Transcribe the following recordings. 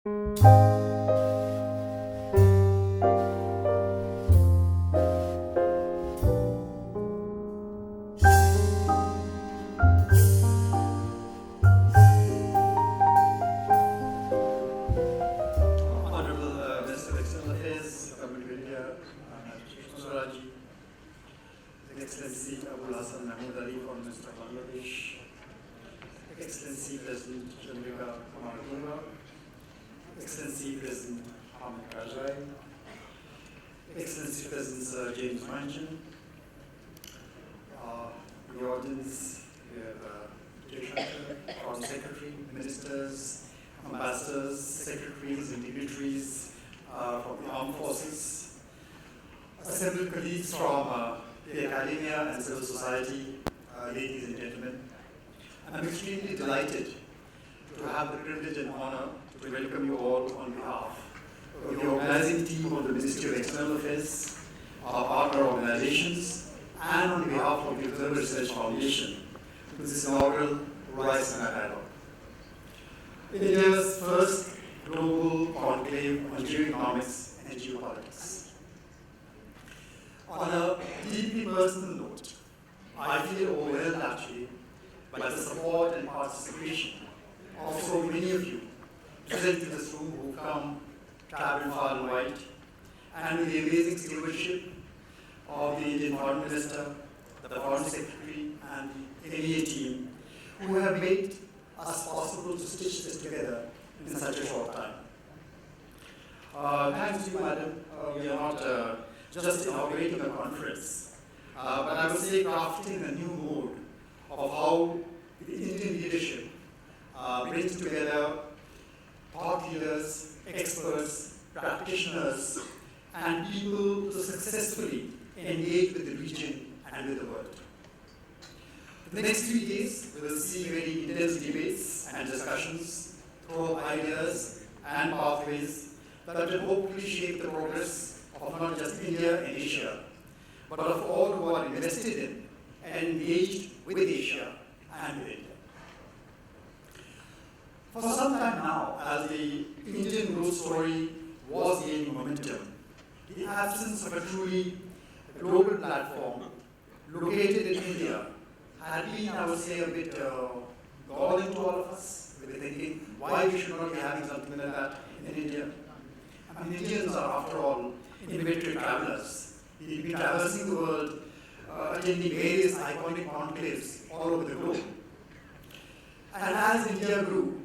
Minister of External Affairs, Government of India, Suraji, His Excellency Abul Hassan Mahmood Ali, Foreign Minister of Bangladesh, Excellency President Chandrika, Kumar, Excellency President Hamid Karzai, Excellency President Sir James Mancham, the audience, we have geopolitical, Foreign Secretary, Ministers, Ambassadors, Secretaries and Dignitaries from the Armed Forces, assembled colleagues from the academia and civil society, ladies and gentlemen. I'm extremely delighted to have the privilege and honor to welcome you all on behalf of the organizing team of the Ministry of External Affairs, our partner organizations, and on behalf of the Observer Research Foundation to this inaugural Raisina Dialogue, India's first global conclave on geoeconomics and geopolitics. On a deeply personal note, I feel overwhelmed actually by the support and participation of so many of you present in this room who come traveled far and wide, and with the amazing stewardship of the Indian Foreign Minister, the Foreign Secretary, and the MEA team, who have made us possible to stitch this together in such a short time. Thanks to you, madam. We are not just inaugurating a conference, but I would say crafting a new mode of how the Indian leadership brings together thought leaders, experts, practitioners, and people to successfully engage with the region and with the world. The next 3 days, we will see very intense debates and discussions, throw up ideas and pathways that will hopefully shape the progress of not just India and Asia, but of all who are invested in and engaged with Asia and with India. For some time now, as the Indian growth story was gaining momentum, the absence of a truly global platform located in India had been, I would say, a bit galling to all of us. We were thinking why we should not be having something like that in India. I mean, Indians are, after all, inveterate travelers. We've been traversing the world, attending various iconic conclaves all over the globe. And as India grew,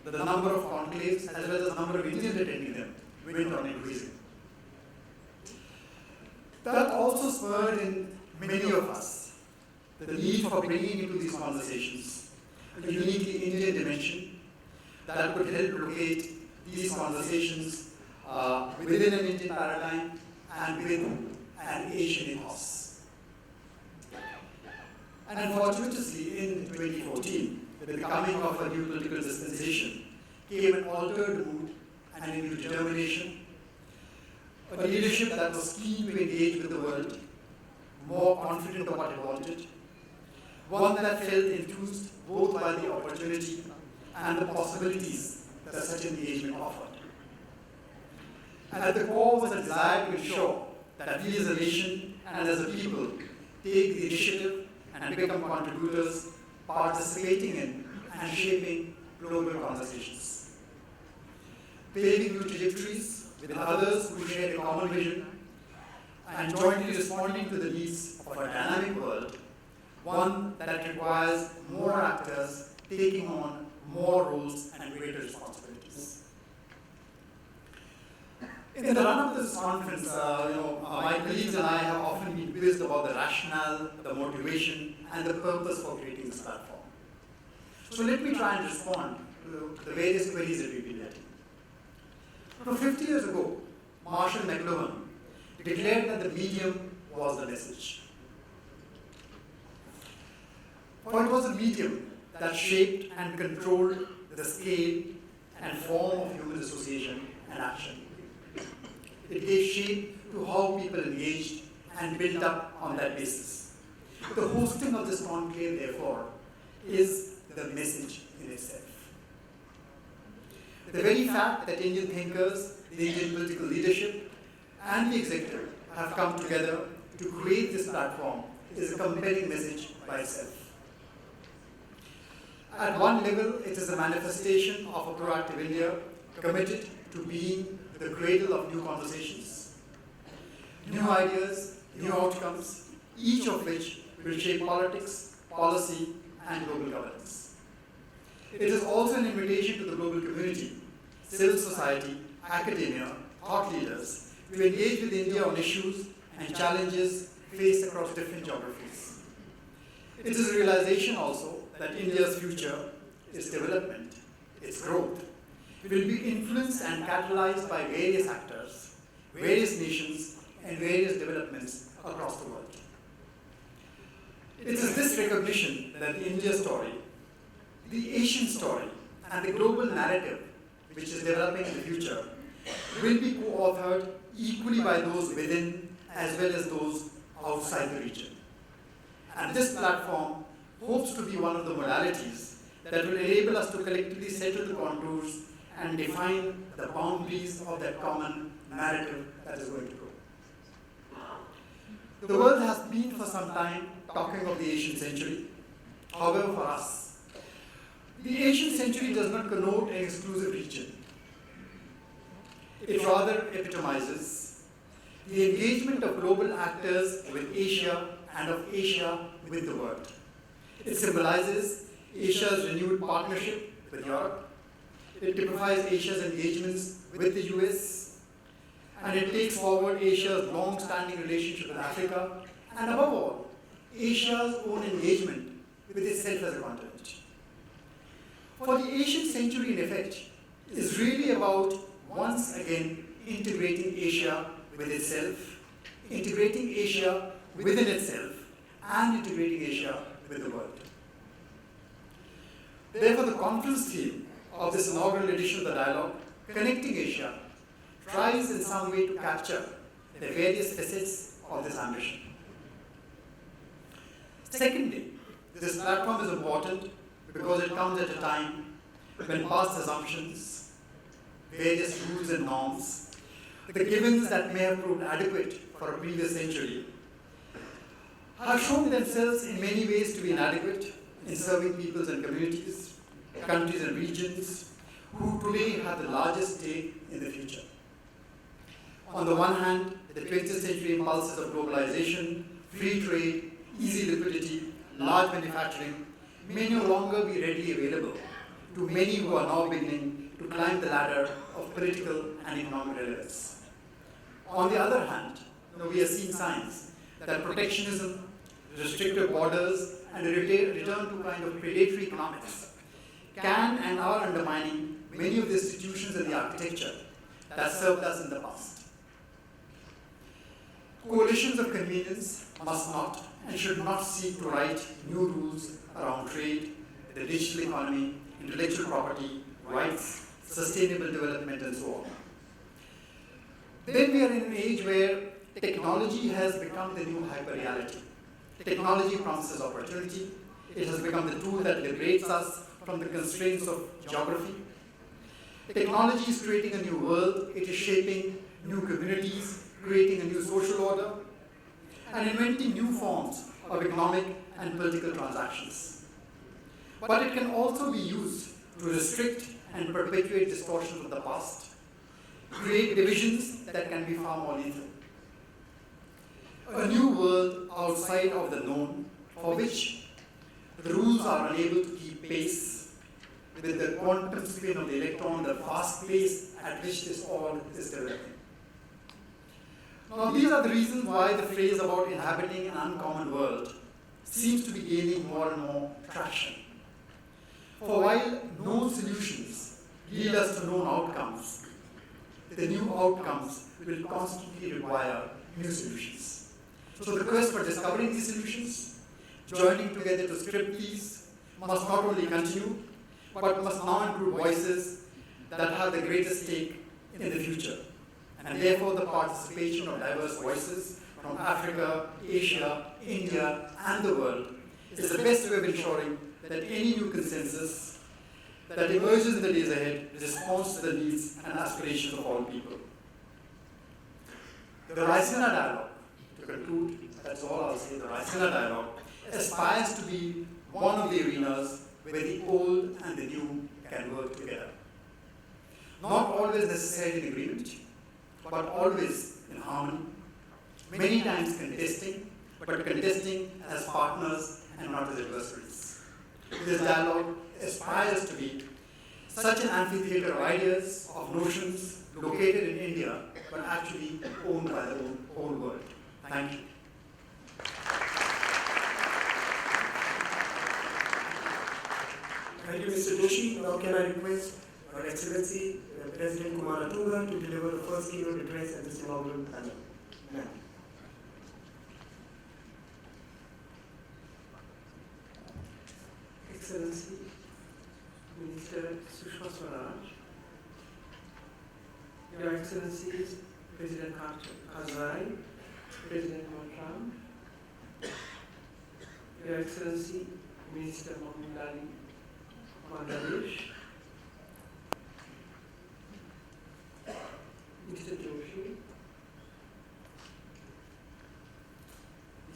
the number of conclaves as well as the number of Indians attending them went on increasing. That also spurred in many of us the need for bringing into these conversations a uniquely Indian dimension that could help locate these conversations within an Indian paradigm and within an Asian ethos. And unfortunately, in 2014, with the coming of a new political dispensation, came an altered mood and a new determination, a leadership that was keen to engage with the world, more confident of what it wanted, one that felt enthused both by the opportunity and the possibilities that such engagement offered. And at the core was a desire to ensure that we as a nation and as a people take the initiative and become contributors, participating in and shaping global conversations. Paving new trajectories with others who share a common vision and jointly responding to the needs of a dynamic world, one that requires more actors taking on more roles and greater responsibilities. In the run-up to this conference, my colleagues and I have often been quizzed about the rationale, the motivation, and the purpose for creating this platform. So let me try and respond to the various queries that we've been getting. 50 years ago, Marshall McLuhan declared that the medium was the message. For it was a medium that shaped and controlled the scale and form of human association and action. It gave shape to how people engaged and built up on that basis. The hosting of this conclave, therefore, is the message in itself. The very fact that Indian thinkers, the Indian political leadership, and the executive have come together to create this platform is a compelling message by itself. At one level, it is a manifestation of a proactive India committed to being the cradle of new conversations, new ideas, new outcomes, each of which will shape politics, policy, and global governance. It is also an invitation to the global community, civil society, academia, thought leaders, to engage with India on issues and challenges faced across different geographies. It is a realization also that India's future, its development, its growth, will be influenced and catalyzed by various actors, various nations, and various developments across the world. It is this recognition that the India story, the Asian story, and the global narrative which is developing in the future will be co-authored equally by those within as well as those outside the region. And this platform hopes to be one of the modalities that will enable us to collectively settle the contours and define the boundaries of that common narrative that is going to grow. The world has been for some time talking of the Asian century. However, for us, the Asian century does not connote an exclusive region. It rather epitomizes the engagement of global actors with Asia and of Asia with the world. It symbolizes Asia's renewed partnership with Europe. It typifies Asia's engagements with the US. And it takes forward Asia's long-standing relationship with Africa. And above all, Asia's own engagement with itself as a continent. For the Asian century, in effect, is really about once again integrating Asia with itself, integrating Asia within itself, and integrating Asia with the world. Therefore, the conference theme of this inaugural edition of the dialogue, Connecting Asia, tries in some way to capture the various facets of this ambition. Secondly, this platform is important because it comes at a time when past assumptions, various rules and norms, the givens that may have proved adequate for a previous century, have shown themselves in many ways to be inadequate in serving peoples and communities, countries and regions, who today have the largest stake in the future. On the one hand, the 20th century impulses of globalization, free trade, easy liquidity, large manufacturing may no longer be readily available to many who are now beginning to climb the ladder of political and economic relevance. On the other hand, we are seeing signs that protectionism, restrictive borders, and a return to kind of predatory economics can and are undermining many of the institutions and the architecture that served us in the past. Coalitions of convenience must not and should not seek to write new rules around trade, the digital economy, intellectual property, rights, sustainable development, and so on. Then we are in an age where technology has become the new hyper-reality. Technology promises opportunity. It has become the tool that liberates us from the constraints of geography. Technology is creating a new world. It is shaping new communities, creating a new social order, and inventing new forms of economic and political transactions. But it can also be used to restrict and perpetuate distortions of the past, create divisions that can be far more lethal. A new world outside of the known, for which the rules are unable to keep pace with the quantum spin of the electron, the fast pace at which this all is developing. Now, these are the reasons why the phrase about inhabiting an uncommon world seems to be gaining more and more traction. For while known solutions lead us to known outcomes, the new outcomes will constantly require new solutions. So the quest for discovering these solutions, joining together to script these, must not only continue, but must now include voices that have the greatest stake in the future. And therefore the participation of diverse voices from Africa, Asia, India, and the world is the best way of ensuring that any new consensus that emerges in the days ahead responds to the needs and aspirations of all people. The Raisina Dialogue, to conclude, that's all I'll say, the Raisina Dialogue aspires to be one of the arenas where the old and the new can work together. Not always necessarily in agreement, but always in harmony. Many times contesting, but contesting as partners and not as adversaries. This dialogue aspires to be such an amphitheater of ideas, of notions, located in India, but actually owned by the whole world. Thank you. Thank you, Mr. Joshi. Now can I request Her Excellency President Kumar to deliver the first keynote address at this inaugural panel. Ma'am. Excellency, Minister Sushma Swaraj, Your Excellencies, President Karzai, President Mancham, Your Excellency, Minister Mahmoud Bangladesh, Mr. Joshi,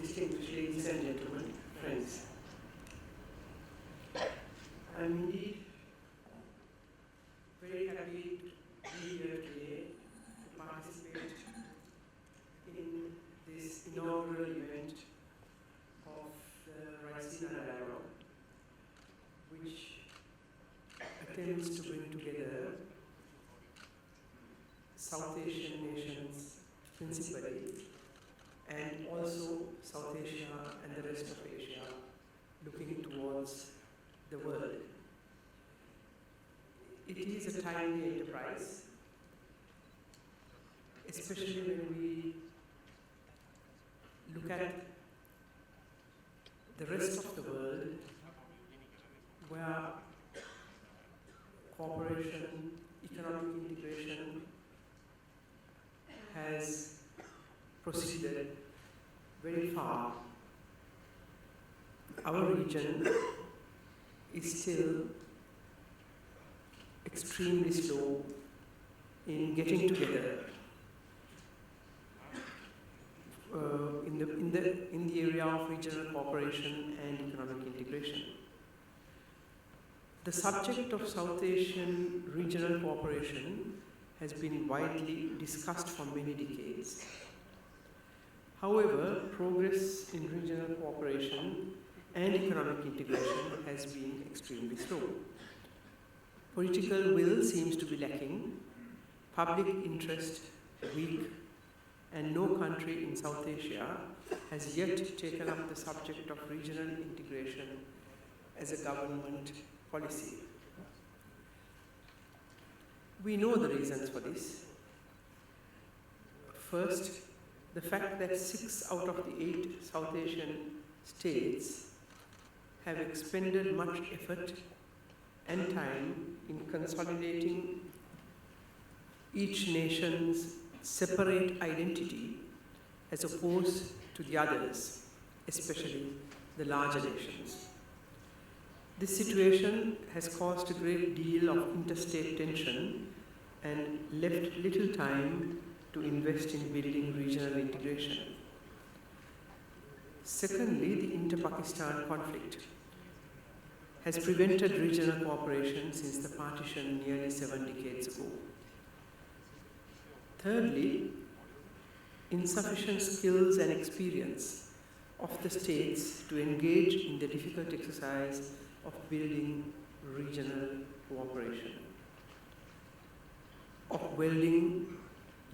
distinguished ladies and gentlemen, friends. I'm indeed very happy to be here today to participate in this inaugural event of the Raisina Dialogue, which attempts to bring together South Asian nations principally, and also South Asia and the rest of Asia, looking towards the world. It is a timely enterprise, especially when we look at the rest of the world, where cooperation, economic integration has proceeded very far. Our region is still extremely slow in getting together in the area of regional cooperation and economic integration. The subject of South Asian regional cooperation has been widely discussed for many decades. However, progress in regional cooperation and economic integration has been extremely slow. Political will seems to be lacking, public interest weak, and no country in South Asia has yet taken up the subject of regional integration as a government policy. We know the reasons for this. First, the fact that 6 out of the 8 South Asian states have expended much effort and time in consolidating each nation's separate identity as opposed to the others, especially the larger nations. This situation has caused a great deal of interstate tension and left little time to invest in building regional integration. Secondly, the inter-Pakistan conflict has prevented regional cooperation since the partition nearly 7 decades ago. Thirdly, insufficient skills and experience of the states to engage in the difficult exercise of building regional cooperation, of welding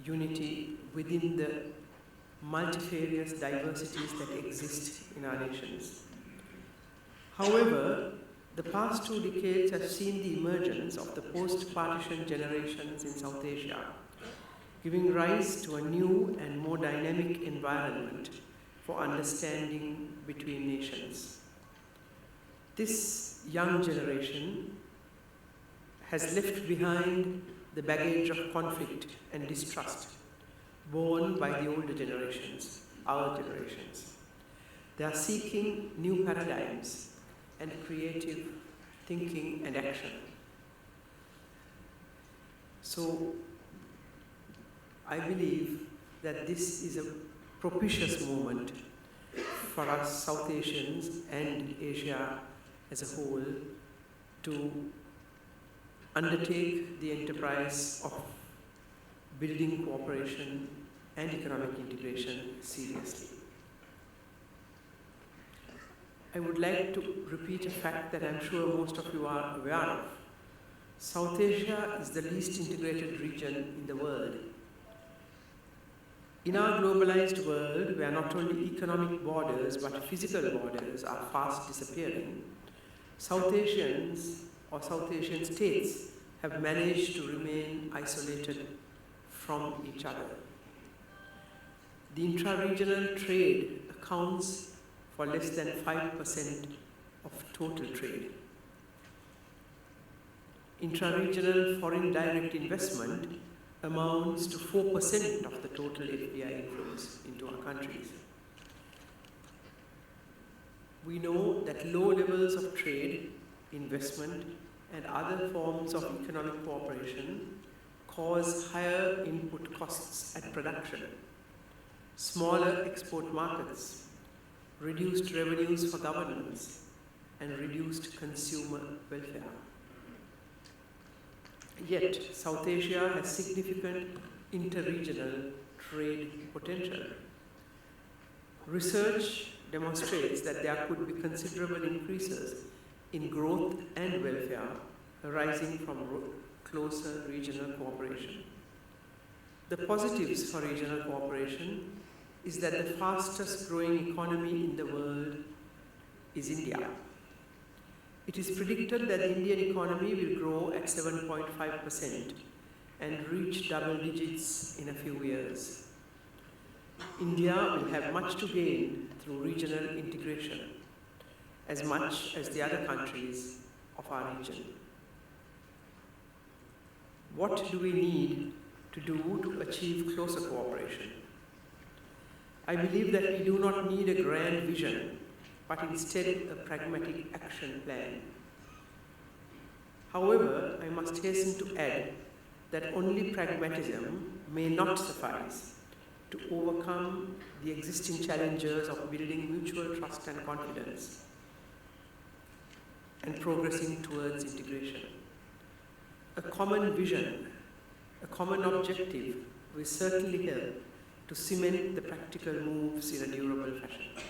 unity within the multifarious diversities that exist in our nations. However, the past 2 decades have seen the emergence of the post-partition generations in South Asia, giving rise to a new and more dynamic environment for understanding between nations. This young generation has left behind the baggage of conflict and distrust borne by the older generations, our generations. They are seeking new paradigms and creative thinking and action So I believe that this is a propitious moment for us South Asians and Asia as a whole to undertake the enterprise of building cooperation and economic integration seriously. I would like to repeat a fact that I'm sure most of you are aware of. South Asia is the least integrated region in the world. In our globalized world, where not only economic borders but physical borders are fast disappearing, South Asians or South Asian states have managed to remain isolated from each other. The intra-regional trade accounts for less than 5% of total trade. Intra-regional foreign direct investment amounts to 4% of the total FDI inflows into our countries. We know that low levels of trade, investment, and other forms of economic cooperation cause higher input costs at production, smaller export markets, reduced revenues for governments, and reduced consumer welfare. Yet, South Asia has significant interregional trade potential. Research demonstrates that there could be considerable increases in growth and welfare arising from closer regional cooperation. The positives for regional cooperation is that the fastest growing economy in the world is India. It is predicted that the Indian economy will grow at 7.5% and reach double digits in a few years. India will have much to gain through regional integration, as much as the other countries of our region. What do we need to do to achieve closer cooperation? I believe that we do not need a grand vision, but instead a pragmatic action plan. However, I must hasten to add that only pragmatism may not suffice to overcome the existing challenges of building mutual trust and confidence and progressing towards integration. A common vision, a common objective will certainly help to cement the practical moves in a durable fashion.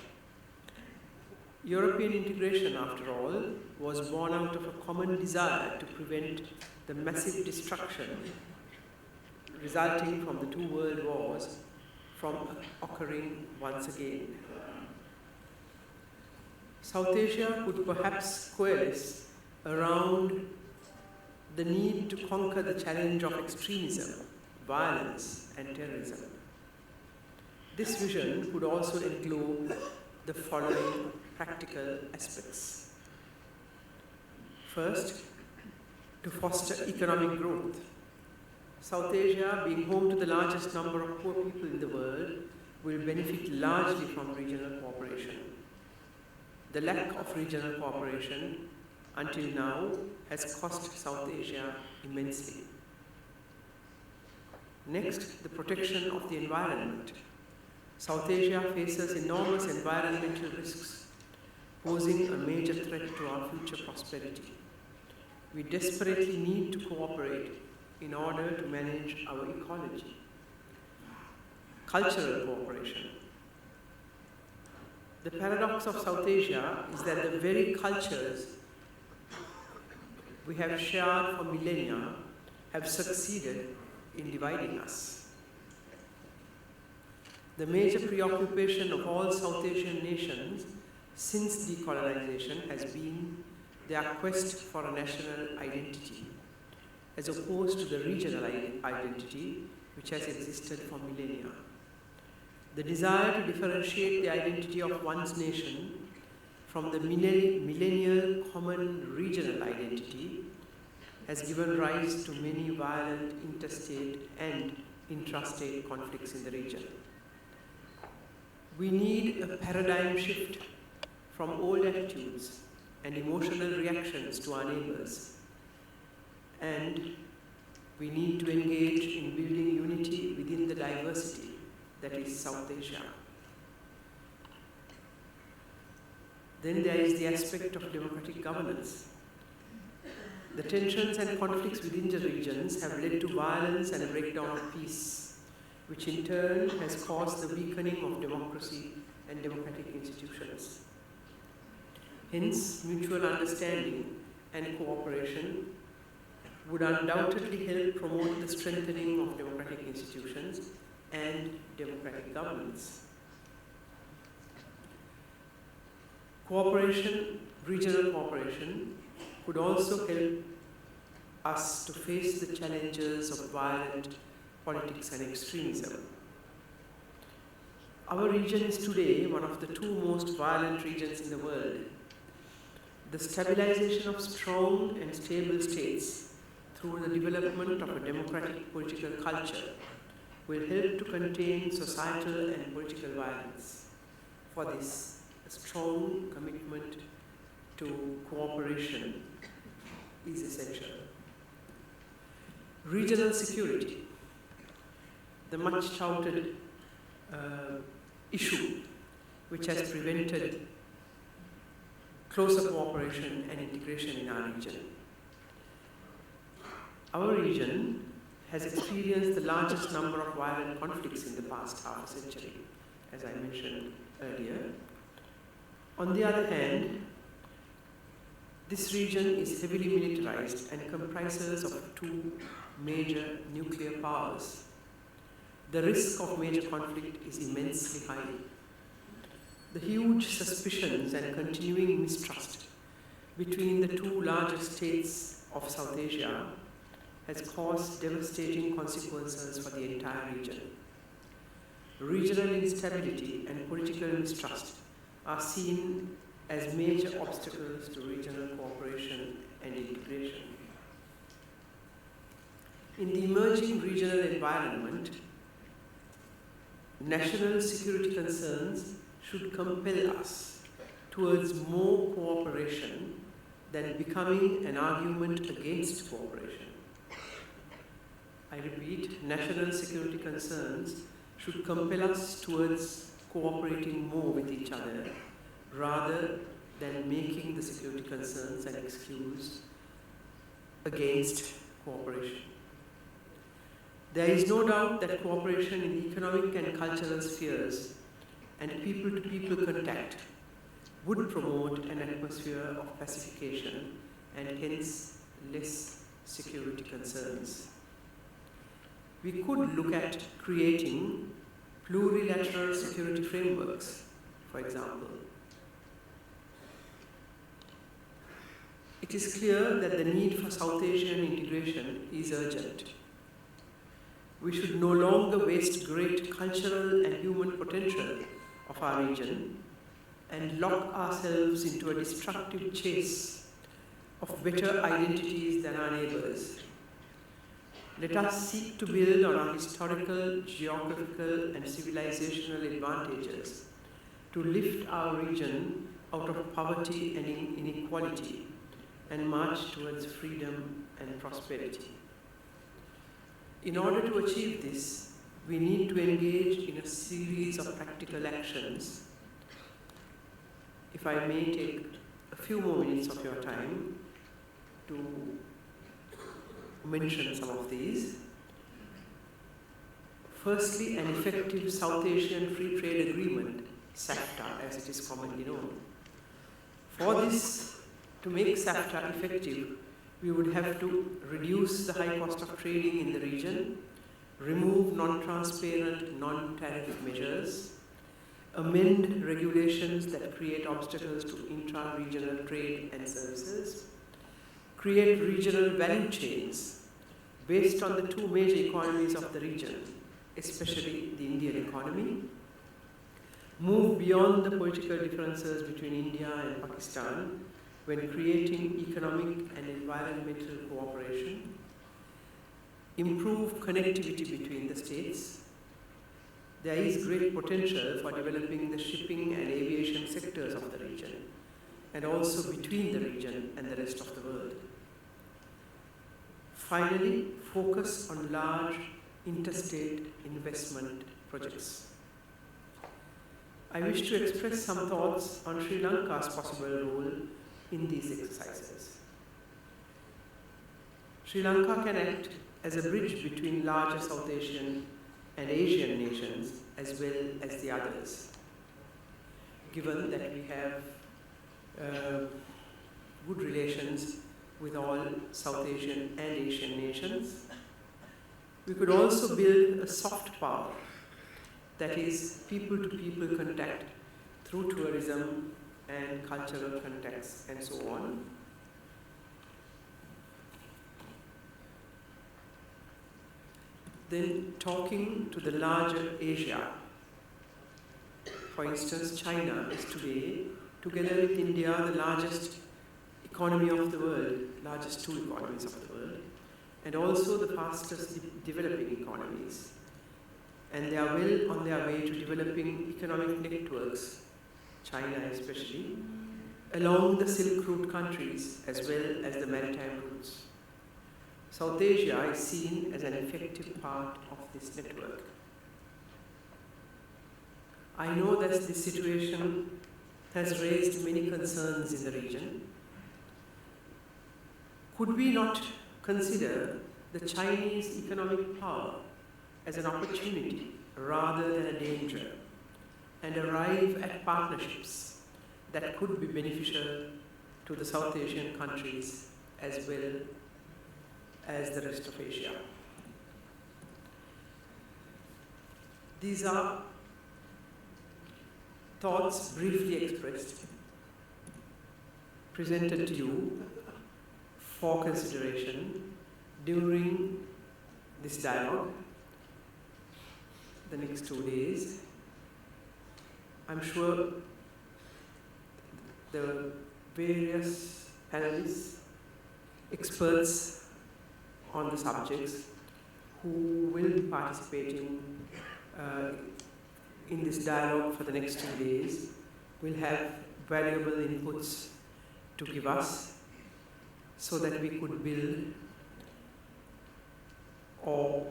European integration, after all, was born out of a common desire to prevent the massive destruction resulting from the two world wars from occurring once again. South Asia could perhaps coalesce around the need to conquer the challenge of extremism, violence, and terrorism. This vision could also include the following practical aspects. First, to foster economic growth. South Asia, being home to the largest number of poor people in the world, will benefit largely from regional cooperation. The lack of regional cooperation until now has cost South Asia immensely. Next, the protection of the environment. South Asia faces enormous environmental risks, posing a major threat to our future prosperity. We desperately need to cooperate in order to manage our ecology. Cultural cooperation. The paradox of South Asia is that the very cultures we have shared for millennia have succeeded in dividing us. The major preoccupation of all South Asian nations since decolonization has been their quest for a national identity, as opposed to the regional identity which has existed for millennia. The desire to differentiate the identity of one's nation from the millennial common regional identity has given rise to many violent interstate and intrastate conflicts in the region. We need a paradigm shift from old attitudes and emotional reactions to our neighbors and We need to engage in building unity within the diversity that is South Asia. Then there is the aspect of democratic governance. The tensions and conflicts within the regions have led to violence and a breakdown of peace, which in turn has caused the weakening of democracy and democratic institutions. Hence, mutual understanding and cooperation would undoubtedly help promote the strengthening of democratic institutions and democratic governance. Cooperation, regional cooperation, could also help us to face the challenges of violent politics and extremism. Our region is today one of the two most violent regions in the world. The stabilization of strong and stable states through the development of a democratic political culture will help to contain societal and political violence. For this, a strong commitment to cooperation is essential. Regional security, the much touted issue which has prevented closer cooperation and integration in our region. Our region has experienced the largest number of violent conflicts in the past half a century, as I mentioned earlier. On the other hand, this region is heavily militarized and comprises of two major nuclear powers. The risk of major conflict is immensely high. The huge suspicions and continuing mistrust between the two largest states of South Asia has caused devastating consequences for the entire region. Regional instability and political mistrust are seen as major obstacles to regional cooperation and integration. In the emerging regional environment, national security concerns should compel us towards more cooperation than becoming an argument against cooperation. I repeat, national security concerns should compel us towards cooperating more with each other rather than making the security concerns an excuse against cooperation. There is no doubt that cooperation in the economic and cultural spheres and people-to-people contact would promote an atmosphere of pacification and hence less security concerns. We could look at creating plurilateral security frameworks, for example. It is clear that the need for South Asian integration is urgent. We should no longer waste great cultural and human potential of our region and lock ourselves into a destructive chase of better identities than our neighbors. Let us seek to build on our historical, geographical, and civilizational advantages to lift our region out of poverty and inequality and march towards freedom and prosperity. In order to achieve this, we need to engage in a series of practical actions. If I may take a few more minutes of your time to mention some of these. Firstly, an effective South Asian Free Trade Agreement, SAFTA as it is commonly known. For this, to make SAFTA effective, we would have to reduce the high cost of trading in the region, remove non-transparent, non-tariff measures, amend regulations that create obstacles to intra-regional trade and services, create regional value chains based on the two major economies of the region, especially the Indian economy, move beyond the political differences between India and Pakistan when creating economic and environmental cooperation, improve connectivity between the states. There is great potential for developing the shipping and aviation sectors of the region, and also between the region and the rest of the world. Finally, focus on large interstate investment projects. I wish to express some thoughts on Sri Lanka's possible role in these exercises. Sri Lanka can act as a bridge between larger South Asian and Asian nations as well as the others. Given that we have good relations with all South Asian and Asian nations, we could also build a soft power, that is people-to-people contact through tourism and cultural contacts and so on. Then talking to the larger Asia. For instance, China is today, together with India, the largest economy of the world, largest two economies of the world, and also the fastest developing economies. And they are well on their way to developing economic networks, China especially, along the Silk Route countries as well as the maritime routes. South Asia is seen as an effective part of this network. I know that this situation has raised many concerns in the region. Could we not consider the Chinese economic power as an opportunity rather than a danger, and arrive at partnerships that could be beneficial to the South Asian countries as well as the rest of Asia? These are thoughts briefly expressed, presented to you for consideration during this dialogue, the next 2 days. I'm sure the various panelists, experts on the subjects who will be participating in this dialogue for the next 2 days will have valuable inputs to give us so that we could build or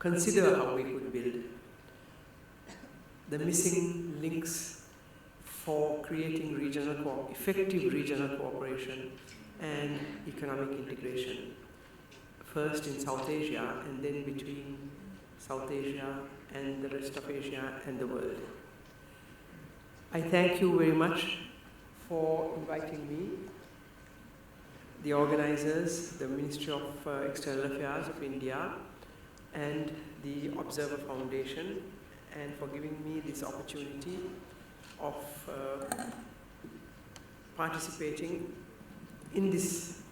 consider how we could build the missing links for creating effective regional cooperation and economic integration, first in South Asia and then between South Asia and the rest of Asia and the world. I thank you very much for inviting me, the organizers, the Ministry of External Affairs of India, and the Observer Foundation, and for giving me this opportunity of participating in this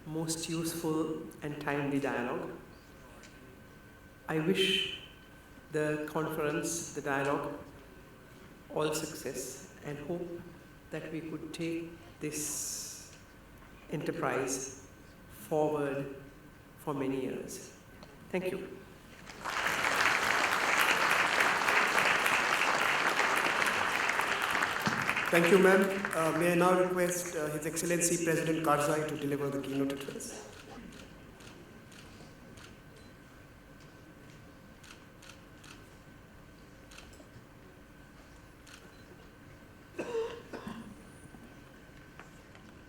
most useful and timely dialogue. I wish the conference, the dialogue, all success, and hope that we could take this enterprise forward for many years. Thank you. Thank you, ma'am. May I now request His Excellency President Karzai to deliver the keynote address.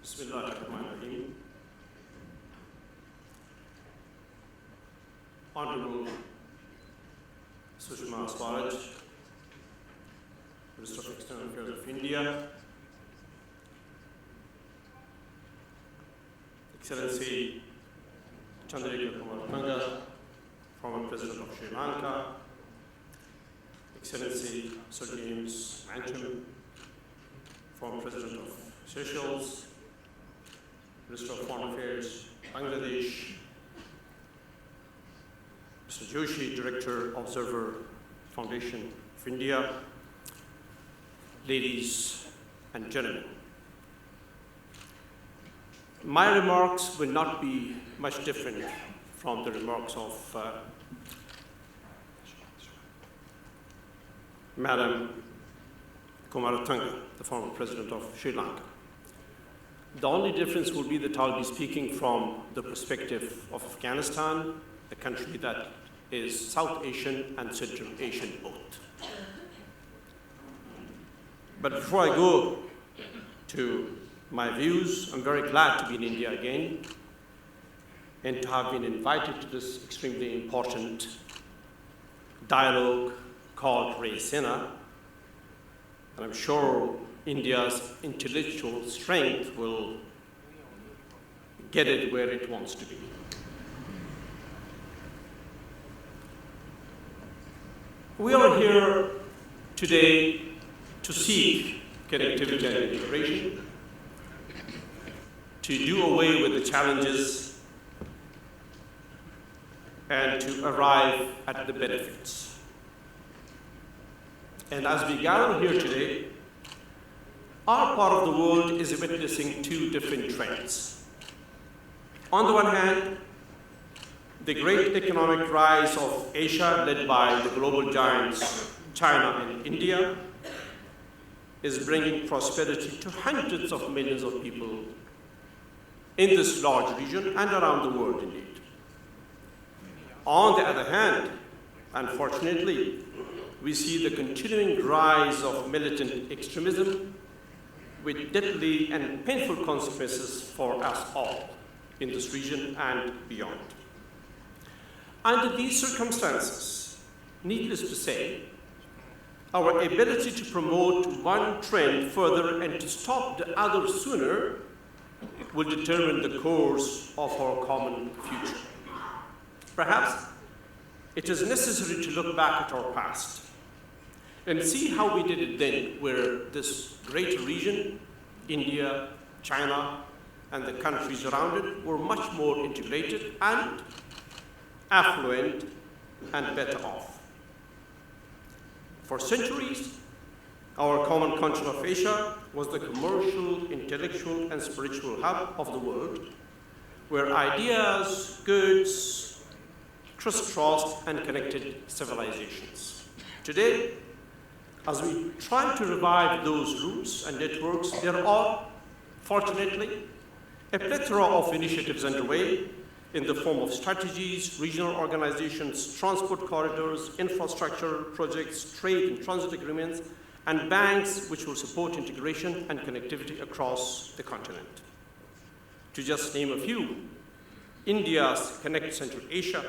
Bismillahirrahmanirrahim. Honorable Sushma Swaraj, Minister of External Affairs of India, Excellency Chandrika Kumar, former President of Sri Lanka, Excellency Sir James Mancham, former President of Seychelles, Minister of Foreign Affairs, Bangladesh, Mr. Joshi, Director, Observer Foundation of India, ladies and gentlemen. My remarks will not be much different from the remarks of Madam Kumar, the former President of Sri Lanka. The only difference will be that I'll be speaking from the perspective of Afghanistan, a country that is South Asian and Central Asian both. But before I go to my views, I'm very glad to be in India again and to have been invited to this extremely important dialogue called Raisina. And I'm sure India's intellectual strength will get it where it wants to be. We are here today to seek connectivity and integration, to do away with the challenges, and to arrive at the benefits. And as we gather here today, our part of the world is witnessing two different trends. On the one hand, the great economic rise of Asia, led by the global giants China and India, is bringing prosperity to hundreds of millions of people in this large region and around the world indeed. On the other hand, unfortunately, we see the continuing rise of militant extremism with deadly and painful consequences for us all in this region and beyond. Under these circumstances, needless to say, our ability to promote one trend further and to stop the other sooner will determine the course of our common future. Perhaps it is necessary to look back at our past and see how we did it then, where this great region, India, China, and the countries around it were much more integrated and affluent and better off. For centuries, our common continent of Asia was the commercial, intellectual, and spiritual hub of the world, where ideas, goods, crisscrossed and connected civilizations. Today, as we try to revive those roots and networks, there are, fortunately, a plethora of initiatives underway in the form of strategies, regional organizations, transport corridors, infrastructure projects, trade and transit agreements, and banks which will support integration and connectivity across the continent. To just name a few, India's Connect Central Asia,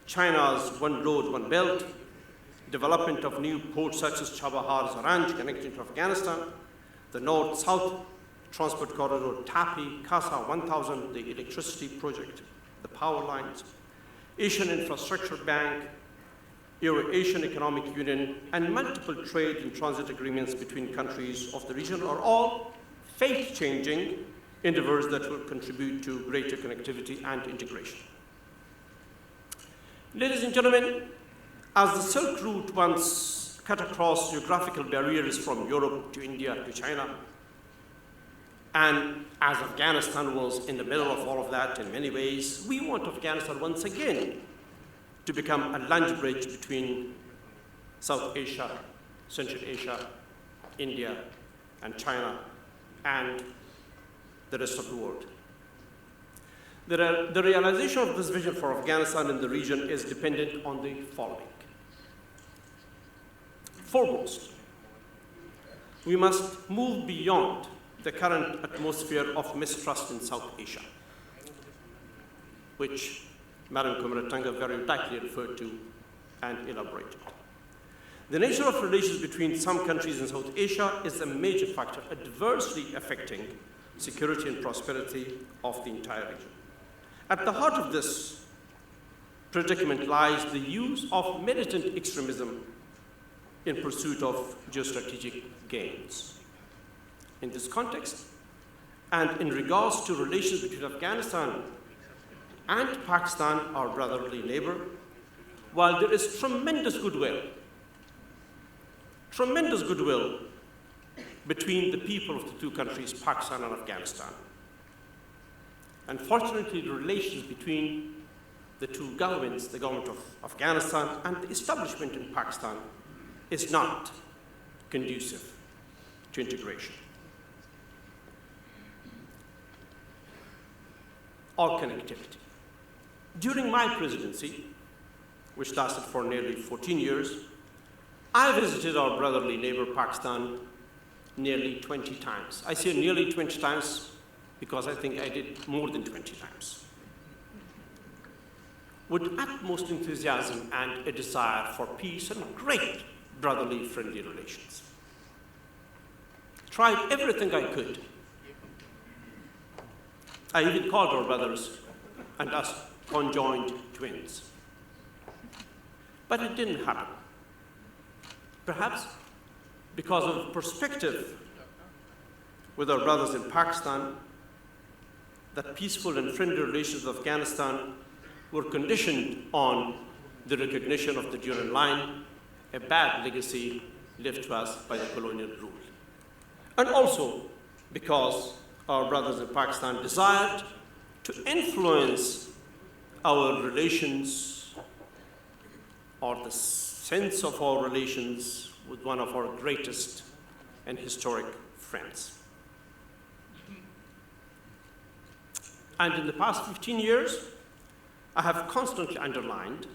China's One Road, One Belt, development of new ports such as Chabahar, Zaranj connecting to Afghanistan, the North-South transport corridor, TAPI, CASA 1000, the electricity project, the power lines, Asian Infrastructure Bank, Euro-Asian Economic Union, and multiple trade and transit agreements between countries of the region are all faith-changing endeavors that will contribute to greater connectivity and integration. Ladies and gentlemen, as the Silk Route once cut across geographical barriers from Europe to India to China, and as Afghanistan was in the middle of all of that in many ways, we want Afghanistan once again to become a land bridge between South Asia, Central Asia, India, and China, and the rest of the world. The realization of this vision for Afghanistan and the region is dependent on the following. Foremost, we must move beyond the current atmosphere of mistrust in South Asia, which Madam Kumar very rightly referred to and elaborated. The nature of relations between some countries in South Asia is a major factor adversely affecting security and prosperity of the entire region. At the heart of this predicament lies the use of militant extremism in pursuit of geostrategic gains. In this context, and in regards to relations between Afghanistan and Pakistan, our brotherly neighbor, while there is tremendous goodwill between the people of the two countries, Pakistan and Afghanistan. Unfortunately, the relations between the two governments, the government of Afghanistan and the establishment in Pakistan, is not conducive to integration. or connectivity. During my presidency, which lasted for nearly 14 years, I visited our brotherly neighbor Pakistan nearly 20 times. I say nearly 20 times because I think I did more than 20 times. With utmost enthusiasm and a desire for peace and great brotherly, friendly relations. Tried everything I could. I even called our brothers and us conjoined twins. But it didn't happen. Perhaps because of perspective with our brothers in Pakistan, that peaceful and friendly relations with Afghanistan were conditioned on the recognition of the Durand Line, a bad legacy left to us by the colonial rule. And also because our brothers in Pakistan desired to influence our relations or the sense of our relations with one of our greatest and historic friends. And in the past 15 years, I have constantly underlined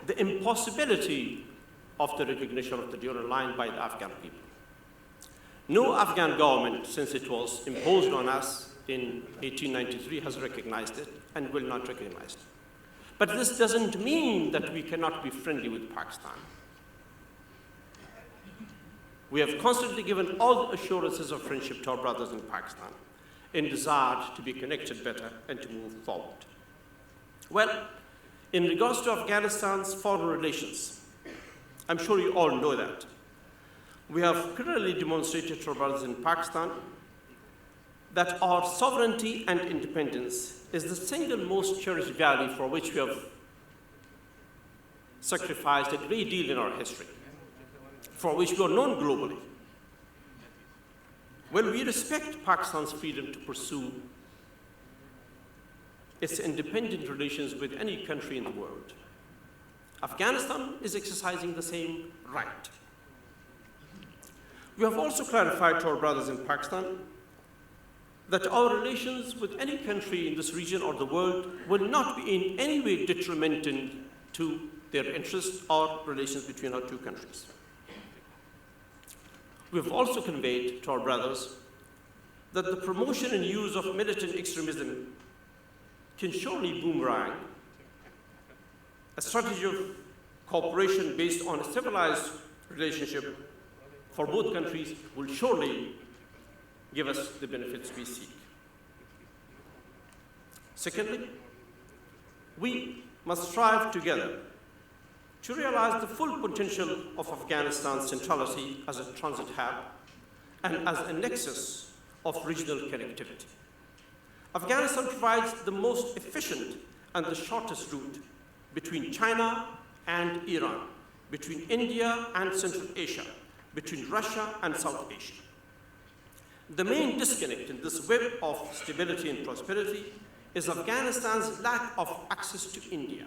the impossibility of the recognition of the Durand Line by the Afghan people. No Afghan government, since it was imposed on us in 1893, has recognized it and will not recognize it. But this doesn't mean that we cannot be friendly with Pakistan. We have constantly given all the assurances of friendship to our brothers in Pakistan in desire to be connected better and to move forward. Well, in regards to Afghanistan's foreign relations, I'm sure you all know that. We have clearly demonstrated to our brothers in Pakistan that our sovereignty and independence is the single most cherished value for which we have sacrificed a great deal in our history, for which we are known globally. Well, we respect Pakistan's freedom to pursue its independent relations with any country in the world. Afghanistan is exercising the same right. We have also clarified to our brothers in Pakistan that our relations with any country in this region or the world will not be in any way detrimental to their interests or relations between our two countries. We have also conveyed to our brothers that the promotion and use of militant extremism can surely boomerang. A strategy of cooperation based on a civilized relationship for both countries will surely give us the benefits we seek. Secondly, we must strive together to realize the full potential of Afghanistan's centrality as a transit hub and as a nexus of regional connectivity. Afghanistan provides the most efficient and the shortest route between China and Iran, between India and Central Asia, between Russia and South Asia. The main disconnect in this web of stability and prosperity is Afghanistan's lack of access to India,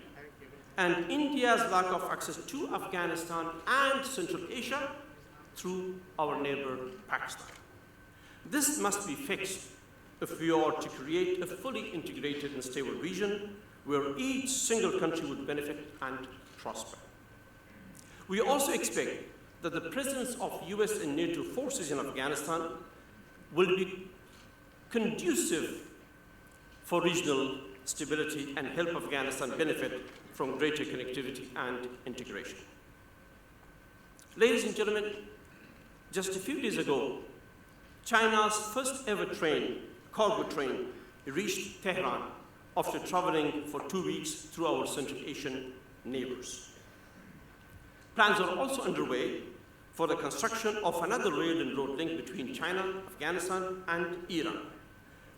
and India's lack of access to Afghanistan and Central Asia through our neighbor Pakistan. This must be fixed if we are to create a fully integrated and stable region where each single country would benefit and prosper. We also expect that the presence of US and NATO forces in Afghanistan will be conducive for regional stability and help Afghanistan benefit from greater connectivity and integration. Ladies and gentlemen, just a few days ago, China's first ever cargo train, reached Tehran after traveling for 2 weeks through our Central Asian neighbors. Plans are also underway for the construction of another rail and road link between China, Afghanistan, and Iran,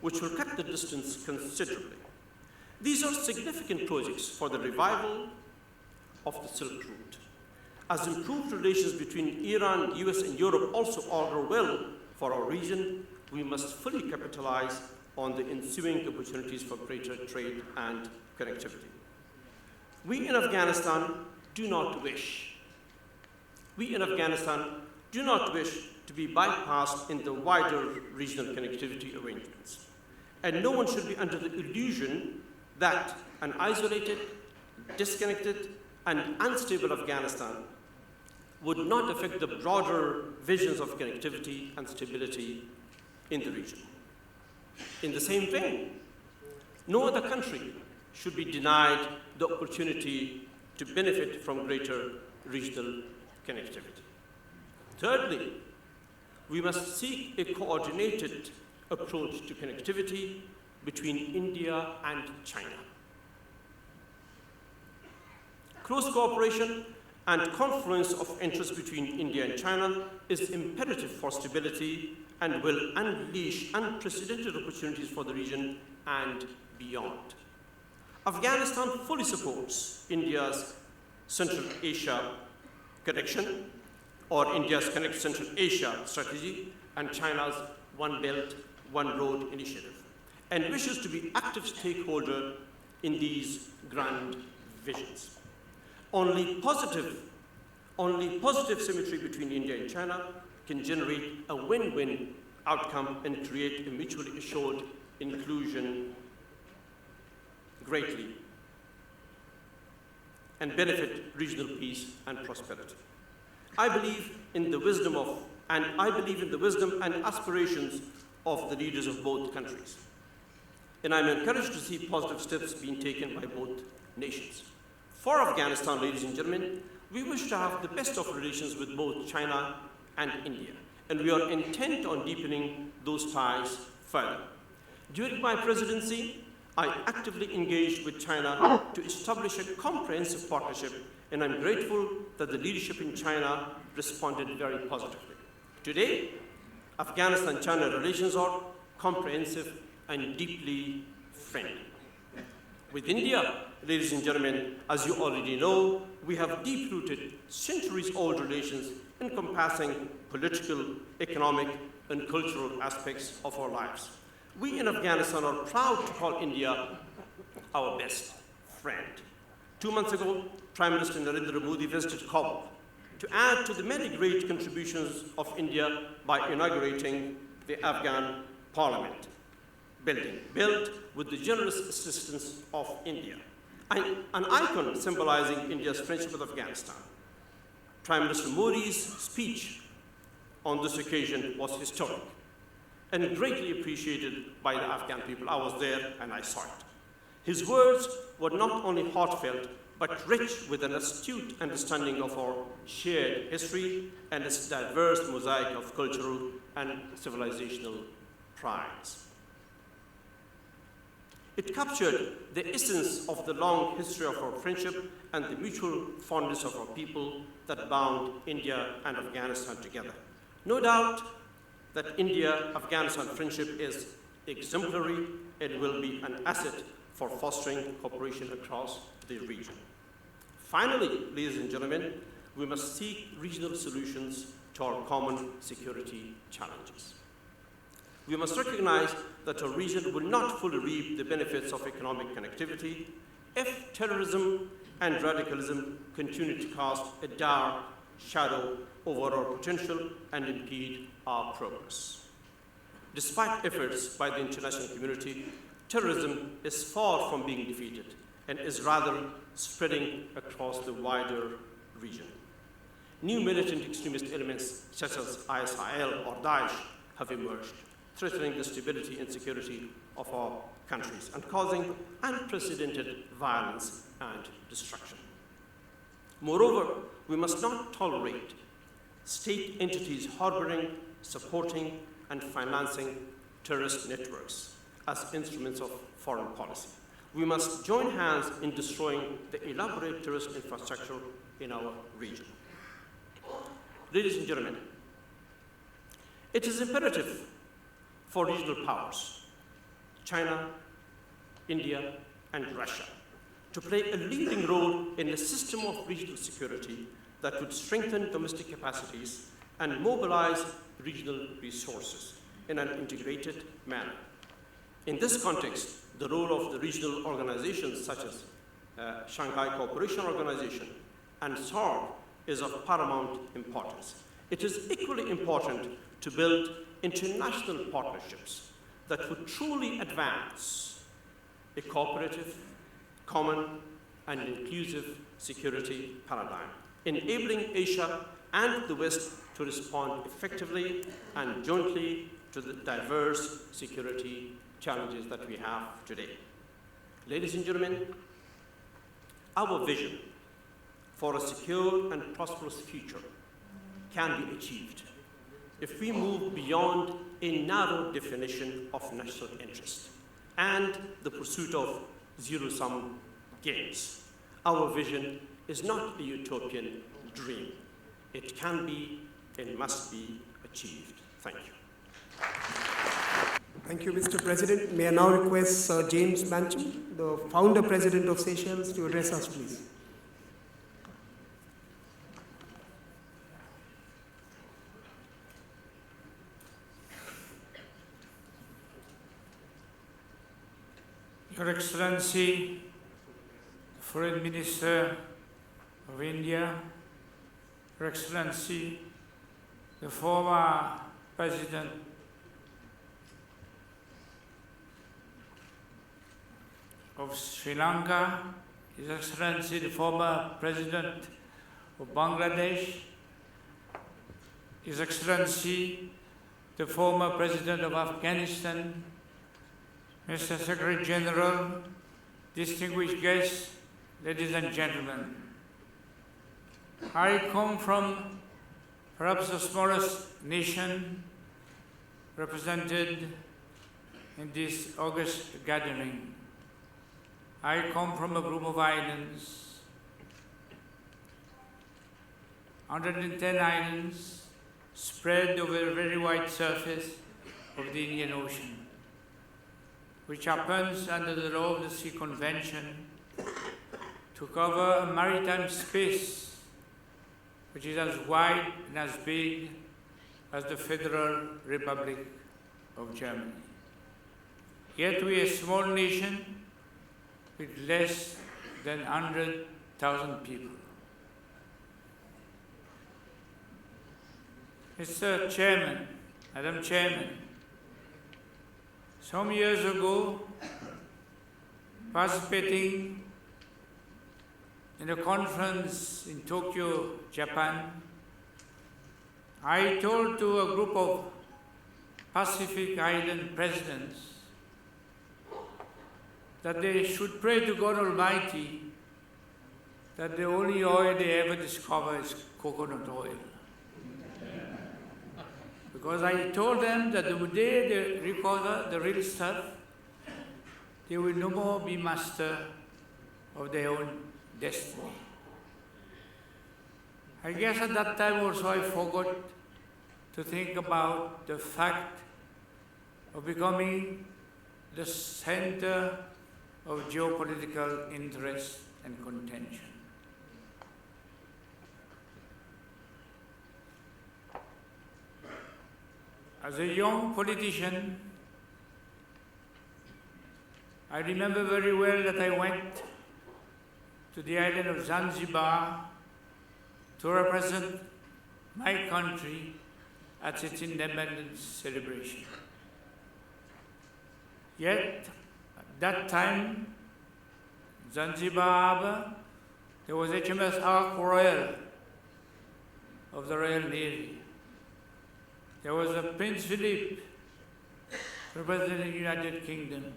which will cut the distance considerably. These are significant projects for the revival of the Silk Route. As improved relations between Iran, US, and Europe also augur well for our region, we must fully capitalize on the ensuing opportunities for greater trade and connectivity. We in Afghanistan do not wish to be bypassed in the wider regional connectivity arrangements. and no one should be under the illusion that an isolated, disconnected, and unstable Afghanistan would not affect the broader visions of connectivity and stability in the region. In the same vein, no other country should be denied the opportunity to benefit from greater regional connectivity. Thirdly, we must seek a coordinated approach to connectivity between India and China. Close cooperation and confluence of interests between India and China is imperative for stability and will unleash unprecedented opportunities for the region and beyond. Afghanistan fully supports India's Central Asia connection, or India's Connect Central Asia strategy, and China's One Belt, One Road initiative, and wishes to be active stakeholder in these grand visions. Only positive symmetry between India and China can generate a win-win outcome and create a mutually assured inclusion greatly and benefit regional peace and prosperity. I believe in the wisdom and aspirations of the leaders of both countries. And I'm encouraged to see positive steps being taken by both nations. For Afghanistan, ladies and gentlemen, we wish to have the best of relations with both China and India, and we are intent on deepening those ties further. During my presidency, I actively engaged with China to establish a comprehensive partnership, and I'm grateful that the leadership in China responded very positively. Today, Afghanistan-China relations are comprehensive and deeply friendly. With India, ladies and gentlemen, as you already know, we have deep-rooted, centuries-old relations encompassing political, economic, and cultural aspects of our lives. We in Afghanistan are proud to call India our best friend. 2 months ago, Prime Minister Narendra Modi visited Kabul to add to the many great contributions of India by inaugurating the Afghan Parliament building, built with the generous assistance of India, an icon symbolizing India's friendship with Afghanistan. Prime Minister Modi's speech on this occasion was historic and greatly appreciated by the Afghan people. I was there and I saw it. His words were not only heartfelt, but rich with an astute understanding of our shared history and its diverse mosaic of cultural and civilizational prides. It captured the essence of the long history of our friendship and the mutual fondness of our people that bound India and Afghanistan together. No doubt that India-Afghanistan friendship is exemplary and will be an asset for fostering cooperation across the region. Finally, ladies and gentlemen, we must seek regional solutions to our common security challenges. We must recognize that our region will not fully reap the benefits of economic connectivity if terrorism and radicalism continue to cast a dark shadow over our potential and impede our progress. Despite efforts by the international community, terrorism is far from being defeated and is rather spreading across the wider region. New militant extremist elements such as ISIL or Daesh have emerged, threatening the stability and security of our countries and causing unprecedented violence and destruction. Moreover, we must not tolerate state entities harboring, supporting, and financing terrorist networks as instruments of foreign policy. We must join hands in destroying the elaborate terrorist infrastructure in our region. Ladies and gentlemen, it is imperative for regional powers, China, India, and Russia, to play a leading role in a system of regional security that would strengthen domestic capacities and mobilize regional resources in an integrated manner. In this context, the role of the regional organizations such as Shanghai Cooperation Organization and SAARC is of paramount importance. It is equally important to build international partnerships that would truly advance a cooperative, common, and inclusive security paradigm, enabling Asia and the West to respond effectively and jointly to the diverse security challenges that we have today. Ladies and gentlemen, our vision for a secure and prosperous future can be achieved if we move beyond a narrow definition of national interest and the pursuit of zero-sum gains. Our vision is not a utopian dream. It can be and must be achieved. Thank you. Thank you, Mr. President. May I now request Sir James Mancham, the founder president of Seychelles, to address us, please. Your Excellency, Foreign Minister of India, Your Excellency, the former President of Sri Lanka, His Excellency, the former President of Bangladesh, His Excellency, the former President of Afghanistan, Mr. Secretary General, distinguished guests, ladies and gentlemen. I come from perhaps the smallest nation represented in this august gathering. I come from a group of islands, 110 islands spread over a very wide surface of the Indian Ocean, which happens under the law of the Sea Convention to cover a maritime space which is as wide and as big as the Federal Republic of Germany. Yet we are a small nation with less than 100,000 people. Mr. Chairman, Madam Chairman, some years ago, participating in a conference in Tokyo, Japan, I told to a group of Pacific Island presidents that they should pray to God Almighty that the only oil they ever discover is coconut oil. Because I told them that the day they recover the real stuff, they will no more be master of their own destiny. I guess at that time also I forgot to think about the fact of becoming the center of geopolitical interest and contention. As a young politician, I remember very well that I went to the island of Zanzibar to represent my country at its independence celebration. Yet, at that time, Zanzibar Harbour, there was HMS Ark Royal of the Royal Navy. There was a Prince Philip representing the United Kingdom.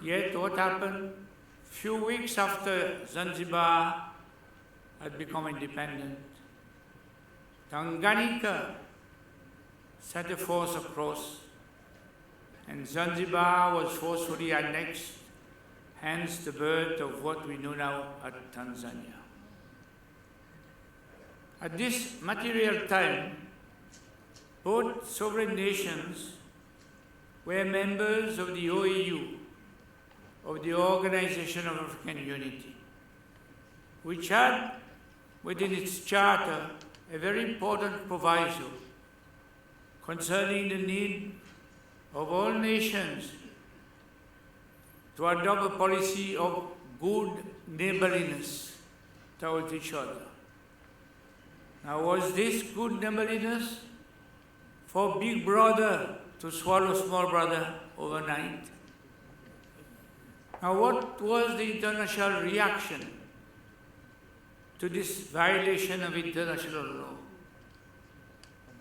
Yet what happened? Few weeks after Zanzibar had become independent, Tanganyika sent a force across, and Zanzibar was forcefully annexed, hence the birth of what we know now as Tanzania. At this material time, both sovereign nations were members of the OAU, of the Organization of African Unity, which had within its charter a very important proviso concerning the need of all nations to adopt a policy of good neighborliness towards each other. Now, was this good neighborliness for Big Brother to swallow small brother overnight. Now, what was the international reaction to this violation of international law?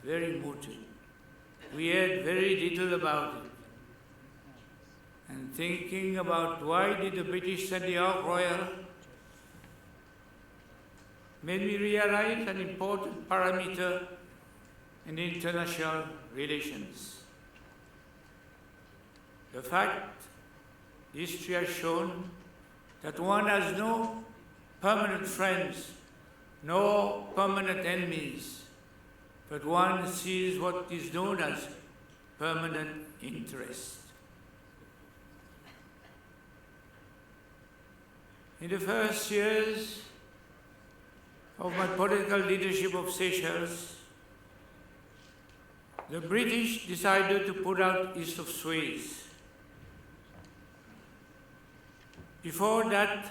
Very muted. We heard very little about it. And thinking about why did the British send the Ark Royal made me realize an important parameter in international relations. The fact history has shown that one has no permanent friends, no permanent enemies, but one sees what is known as permanent interest. In the first years of my political leadership of Seychelles, the British decided to pull out east of Suez. Before that,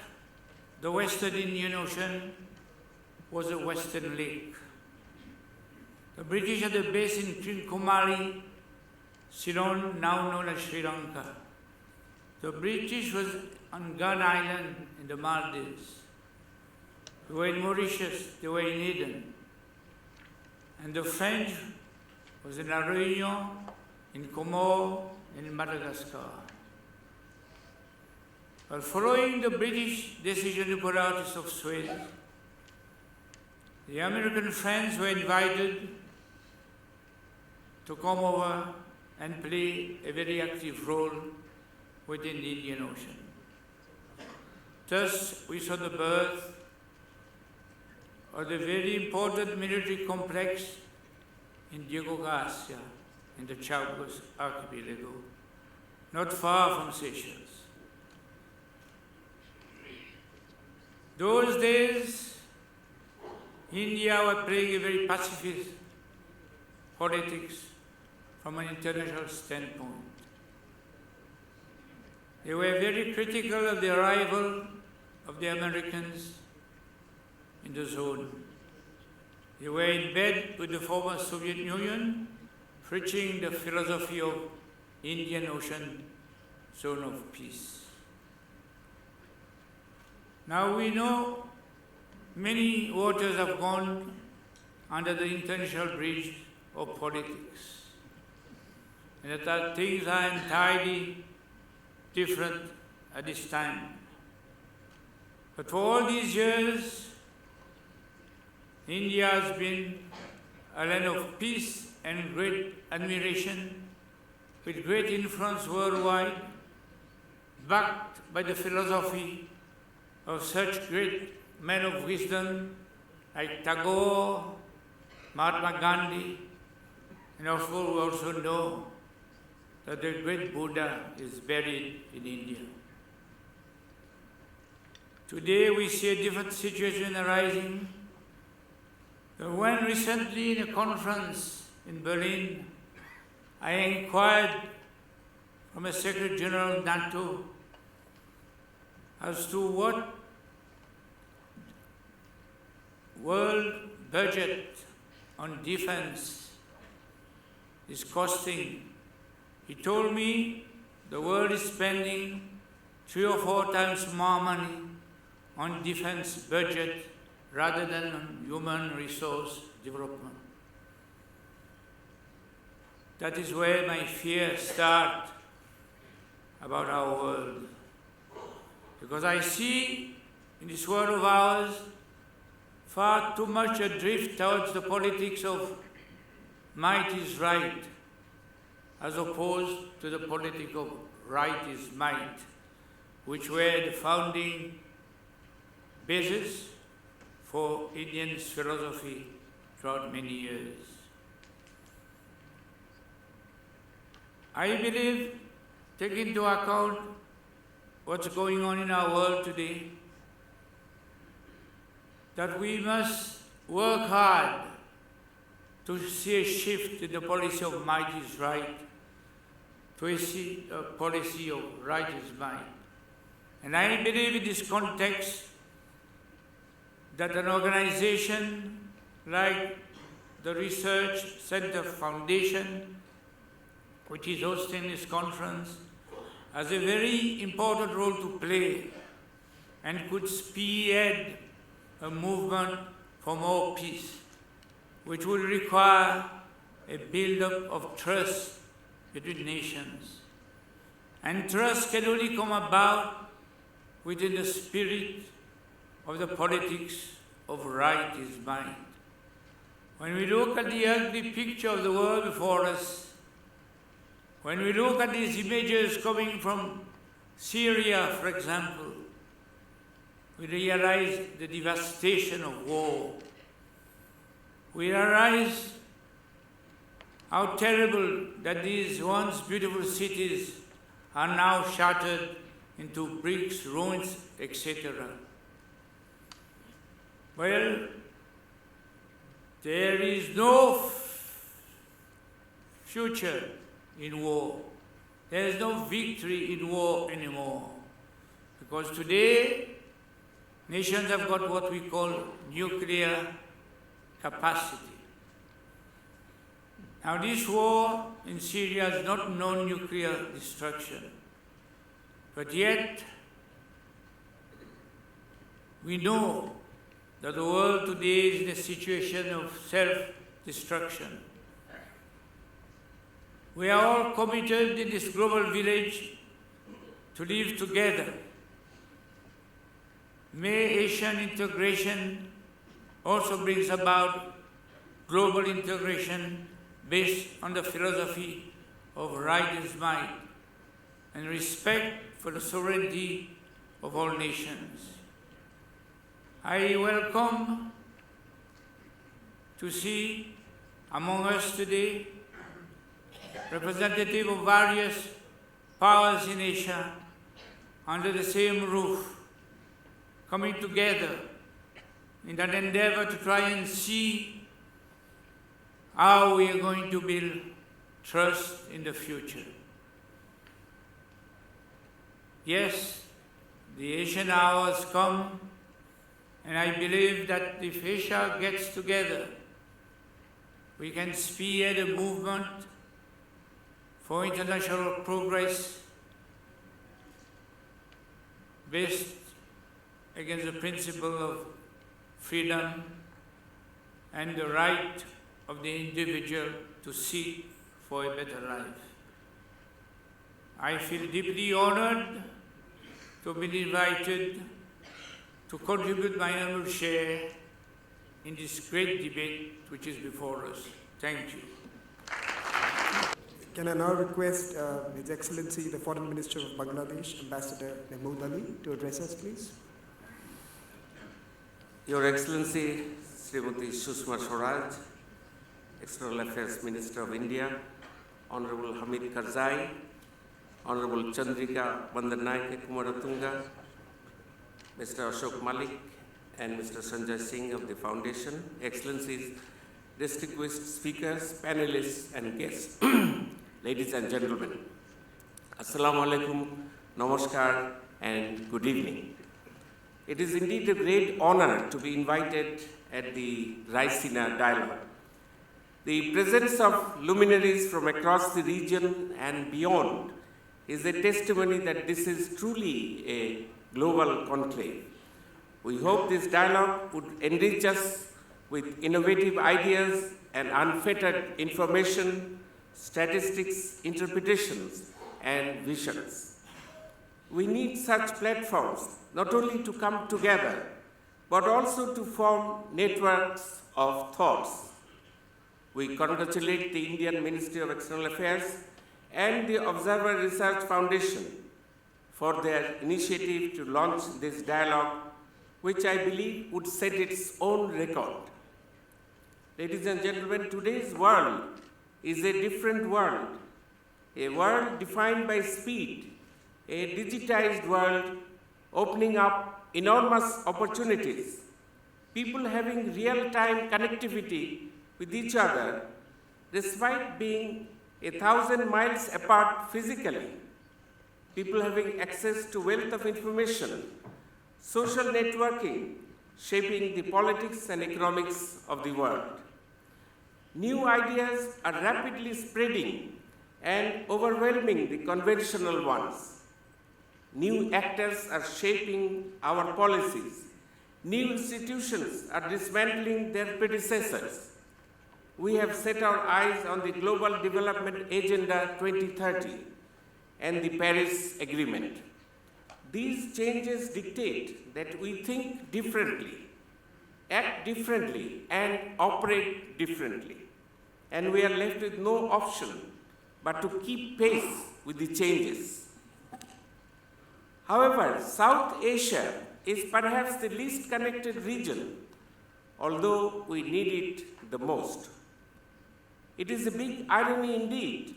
the Western Indian Ocean was a western lake. The British had a base in Trincomalee, Ceylon, now known as Sri Lanka. The British was on Gun Island in the Maldives. They were in Mauritius, they were in Eden. And the French was in La Réunion, in Comores, and in Madagascar. But following the British decision to pull out east of Suez, the American friends were invited to come over and play a very active role within the Indian Ocean. Thus, we saw the birth of the very important military complex in Diego Garcia, in the Chagos archipelago, not far from Seychelles. Those days, India was playing a very pacifist politics from an international standpoint. They were very critical of the arrival of the Americans in the zone. They were in bed with the former Soviet Union, preaching the philosophy of Indian Ocean zone of peace. Now we know many waters have gone under the international bridge of politics, and that things are entirely different at this time. But for all these years, India has been a land of peace and great admiration, with great influence worldwide, backed by the philosophy of such great men of wisdom like Tagore, Mahatma Gandhi, and of course we also know that the great Buddha is buried in India. Today we see a different situation arising. When recently in a conference in Berlin, I inquired from a Secretary General of NATO as to what world budget on defense is costing. He told me the world is spending 3 or 4 times more money on defense budget rather than on human resource development. That is where my fears start about our world. Because I see in this world of ours far too much adrift towards the politics of might is right, as opposed to the politics of right is might, which were the founding basis for Indian philosophy throughout many years. I believe, taking into account what's going on in our world today, that we must work hard to see a shift in the policy of might is right to a policy of right is might. And I believe in this context that an organization like the Research Center Foundation which is hosting this conference, has a very important role to play and could spearhead a movement for more peace, which will require a build-up of trust between nations. And trust can only come about within the spirit of the politics of right is might. When we look at the ugly picture of the world before us, when we look at these images coming from Syria, for example, we realize the devastation of war. We realize how terrible that these once beautiful cities are now shattered into bricks, ruins, etc. Well, there is no future in war. There is no victory in war anymore. Because today, nations have got what we call nuclear capacity. Now, this war in Syria has not known nuclear destruction, but yet we know that the world today is in a situation of self-destruction. We are all committed in this global village to live together. May Asian integration also brings about global integration based on the philosophy of right is might and respect for the sovereignty of all nations. I welcome to see among us today representatives of various powers in Asia under the same roof, coming together in an endeavor to try and see how we are going to build trust in the future. Yes, the Asian hour has come, and I believe that if Asia gets together, we can spearhead a movement for international progress based against the principle of freedom and the right of the individual to seek for a better life. I feel deeply honored to be invited to contribute my humble share in this great debate which is before us. Thank you. Can I now request His Excellency, the Foreign Minister of Bangladesh, Ambassador Mahmood Ali, to address us, please? Your Excellency, Srimati Sushma Swaraj, External Affairs Minister of India, Honorable Hamid Karzai, Honorable Chandrika Bandarnaike Kumaratunga, Mr. Ashok Malik, and Mr. Sanjay Singh of the Foundation, Excellencies, distinguished speakers, panelists, and guests, ladies and gentlemen, Assalamu alaikum, namaskar, and good evening. It is indeed a great honor to be invited at the Raisina Dialogue. The presence of luminaries from across the region and beyond is a testimony that this is truly a global conclave. We hope this dialogue would enrich us with innovative ideas and unfettered information, statistics, interpretations, and visions. We need such platforms not only to come together, but also to form networks of thoughts. We congratulate the Indian Ministry of External Affairs and the Observer Research Foundation for their initiative to launch this dialogue, which I believe would set its own record. Ladies and gentlemen, today's world is a different world, a world defined by speed, a digitized world opening up enormous opportunities, people having real-time connectivity with each other despite being 1,000 miles apart physically, people having access to wealth of information, social networking shaping the politics and economics of the world. New ideas are rapidly spreading and overwhelming the conventional ones. New actors are shaping our policies. New institutions are dismantling their predecessors. We have set our eyes on the Global Development Agenda 2030 and the Paris Agreement. These changes dictate that we think differently, act differently, and operate differently. And we are left with no option but to keep pace with the changes. However, South Asia is perhaps the least connected region, although we need it the most. It is a big irony indeed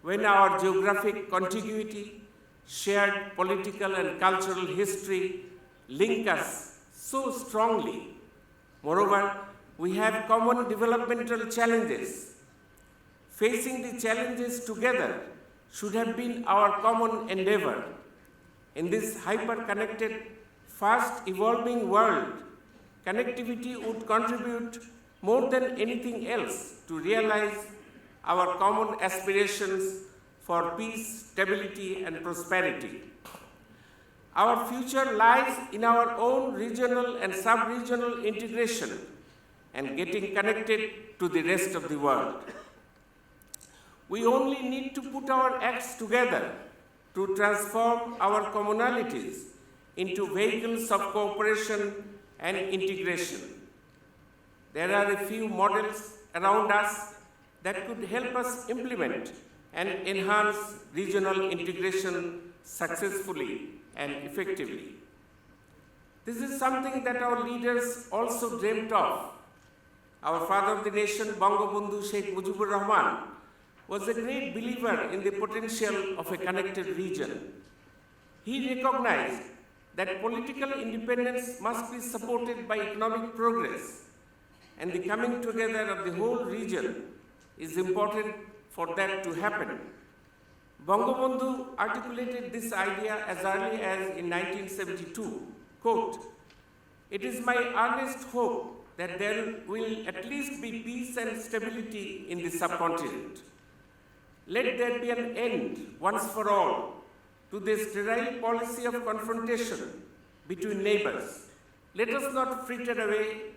when our geographic contiguity, shared political and cultural history link us so strongly. Moreover, we have common developmental challenges. Facing the challenges together should have been our common endeavor. In this hyper-connected, fast-evolving world, connectivity would contribute more than anything else to realize our common aspirations for peace, stability, and prosperity. Our future lies in our own regional and sub-regional integration and getting connected to the rest of the world. We only need to put our acts together to transform our commonalities into vehicles of cooperation and integration. There are a few models around us that could help us implement and enhance regional integration successfully and effectively. This is something that our leaders also dreamt of. Our father of the nation, Bangabandhu Sheikh Mujibur Rahman, was a great believer in the potential of a connected region. He recognized that political independence must be supported by economic progress, and the coming together of the whole region is important for that to happen. Bangabandhu articulated this idea as early as in 1972, quote, "It is my earnest hope that there will at least be peace and stability in the subcontinent. Let there be an end, once for all, to this sterile policy of confrontation between neighbors. Let us not fritter away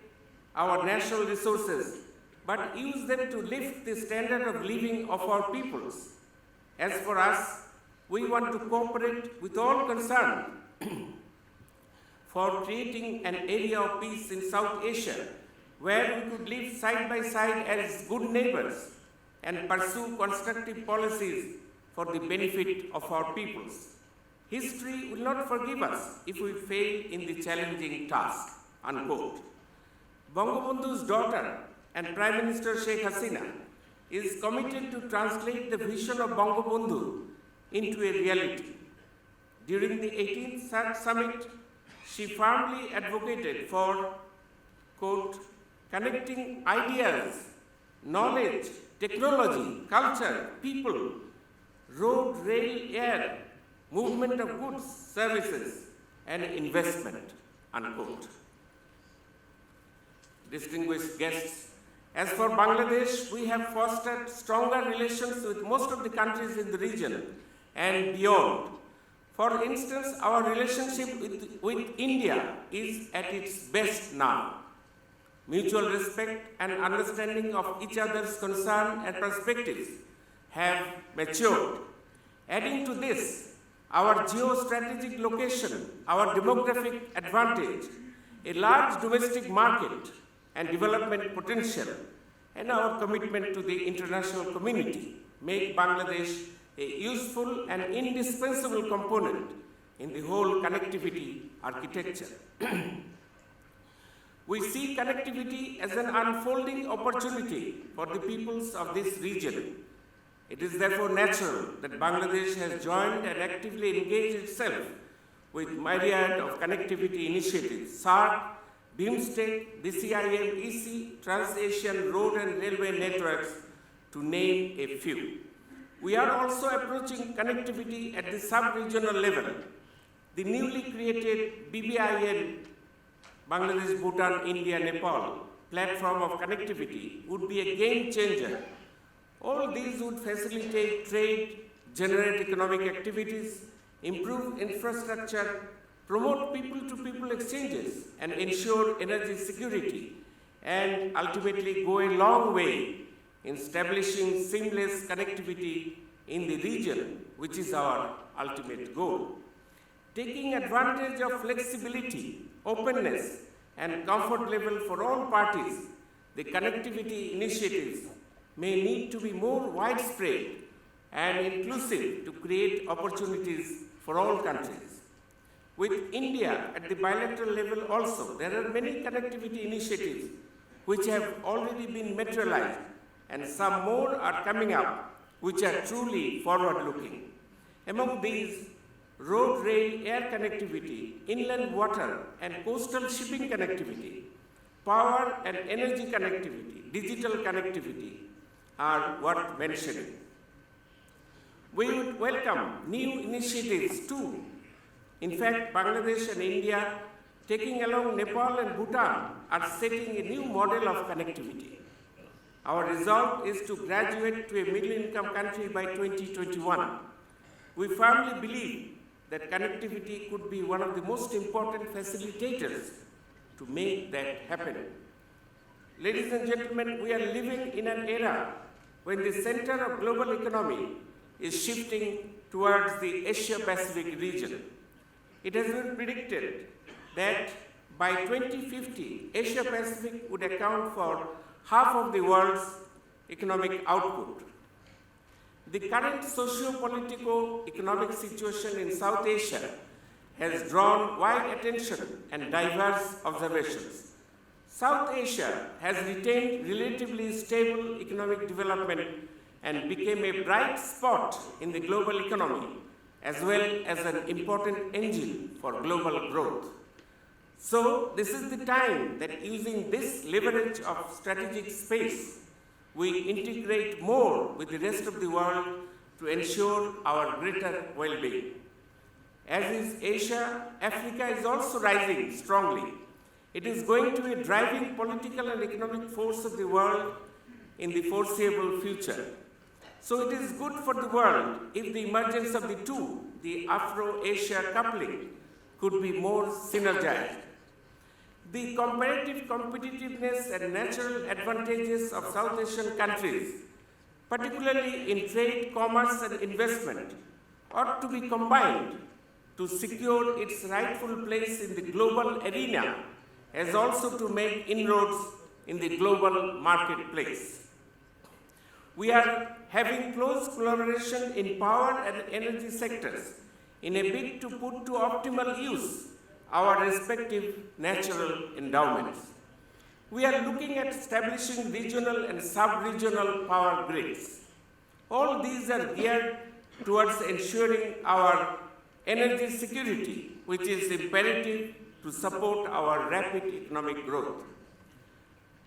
our national resources, but use them to lift the standard of living of our peoples. As for us, we want to cooperate with all concerned for creating an area of peace in South Asia, where we could live side by side as good neighbors and pursue constructive policies for the benefit of our peoples. History will not forgive us if we fail in the challenging task," unquote. Bangabandhu's daughter and Prime Minister Sheikh Hasina is committed to translate the vision of Bangabandhu into a reality. During the 18th summit, she firmly advocated for, quote, "connecting ideas, knowledge, technology, culture, people, road, rail, air, movement of goods, services, and investment," unquote. Distinguished guests, as for Bangladesh, we have fostered stronger relations with most of the countries in the region and beyond. For instance, our relationship with India is at its best now. Mutual respect and understanding of each other's concern and perspectives have matured. Adding to this, our geostrategic location, our demographic advantage, a large domestic market and development potential, and our commitment to the international community make Bangladesh a useful and indispensable component in the whole connectivity architecture. We see connectivity as an unfolding opportunity for the peoples of this region. It is therefore natural that Bangladesh has joined and actively engaged itself with myriad of connectivity initiatives, SARC, BIMSTEC, BCIM, EC, Trans-Asian Road and Railway Networks, to name a few. We are also approaching connectivity at the sub-regional level. The newly created BBIN, Bangladesh, Bhutan, India, Nepal, platform of connectivity would be a game changer All these would facilitate trade, generate economic activities, improve infrastructure, promote people-to-people exchanges, and ensure energy security, and ultimately go a long way in establishing seamless connectivity in the region, which is our ultimate goal. Taking advantage of flexibility, openness, and comfort level for all parties, the connectivity initiatives may need to be more widespread and inclusive to create opportunities for all countries. With India at the bilateral level also, there are many connectivity initiatives which have already been materialized, and some more are coming up which are truly forward-looking. Among these, road, rail, air connectivity, inland water and coastal shipping connectivity, power and energy connectivity, digital connectivity are worth mentioning. We would welcome new initiatives too. In fact, Bangladesh and India, taking along Nepal and Bhutan, are setting a new model of connectivity. Our resolve is to graduate to a middle-income country by 2021. We firmly believe that connectivity could be one of the most important facilitators to make that happen. Ladies and gentlemen, we are living in an era when the center of global economy is shifting towards the Asia-Pacific region. It has been predicted that by 2050, Asia-Pacific would account for half of the world's economic output. The current socio-political economic situation in South Asia has drawn wide attention and diverse observations. South Asia has retained relatively stable economic development and became a bright spot in the global economy, as well as an important engine for global growth. So this is the time that using this leverage of strategic space, we integrate more with the rest of the world to ensure our greater well-being. As is Asia, Africa is also rising strongly. It is going to be a driving political and economic force of the world in the foreseeable future. So it is good for the world if the emergence of the two, the Afro-Asia coupling, could be more synergized. The comparative competitiveness and natural advantages of South Asian countries, particularly in trade, commerce, and investment, ought to be combined to secure its rightful place in the global arena, as also to make inroads in the global marketplace. We are having close collaboration in power and energy sectors in a bid to put to optimal use our respective natural endowments. We are looking at establishing regional and sub-regional power grids. All these are geared towards ensuring our energy security, which is imperative to support our rapid economic growth.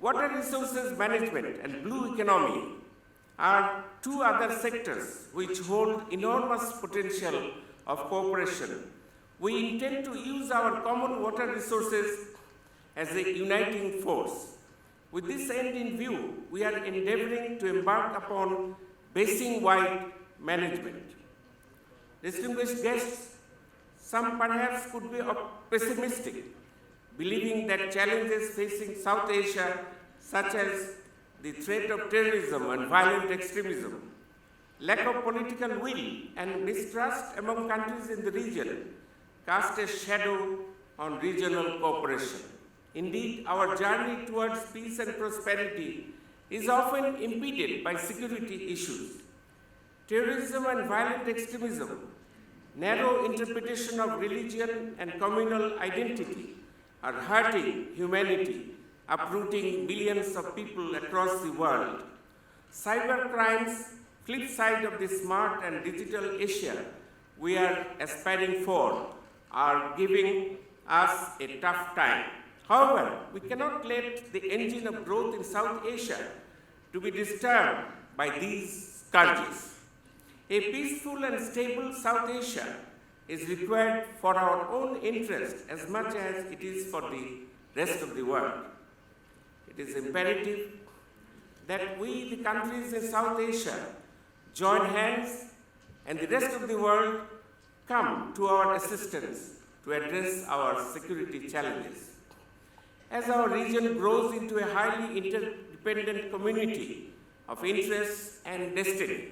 Water resources management and blue economy are two other sectors which hold enormous potential of cooperation. We intend to use our common water resources as a uniting force. With this end in view, we are endeavoring to embark upon basin-wide management. Distinguished guests, some perhaps could be pessimistic, believing that challenges facing South Asia, such as the threat of terrorism and violent extremism, lack of political will, and mistrust among countries in the region, cast a shadow on regional cooperation. Indeed, our journey towards peace and prosperity is often impeded by security issues. Terrorism and violent extremism, narrow interpretation of religion and communal identity are hurting humanity, uprooting millions of people across the world. Cyber crimes, flip side of the smart and digital Asia we are aspiring for, are giving us a tough time. However, we cannot let the engine of growth in South Asia to be disturbed by these scourges. A peaceful and stable South Asia is required for our own interest as much as it is for the rest of the world. It is imperative that we, the countries in South Asia, join hands and the rest of the world come to our assistance to address our security challenges. As our region grows into a highly interdependent community of interests and destiny,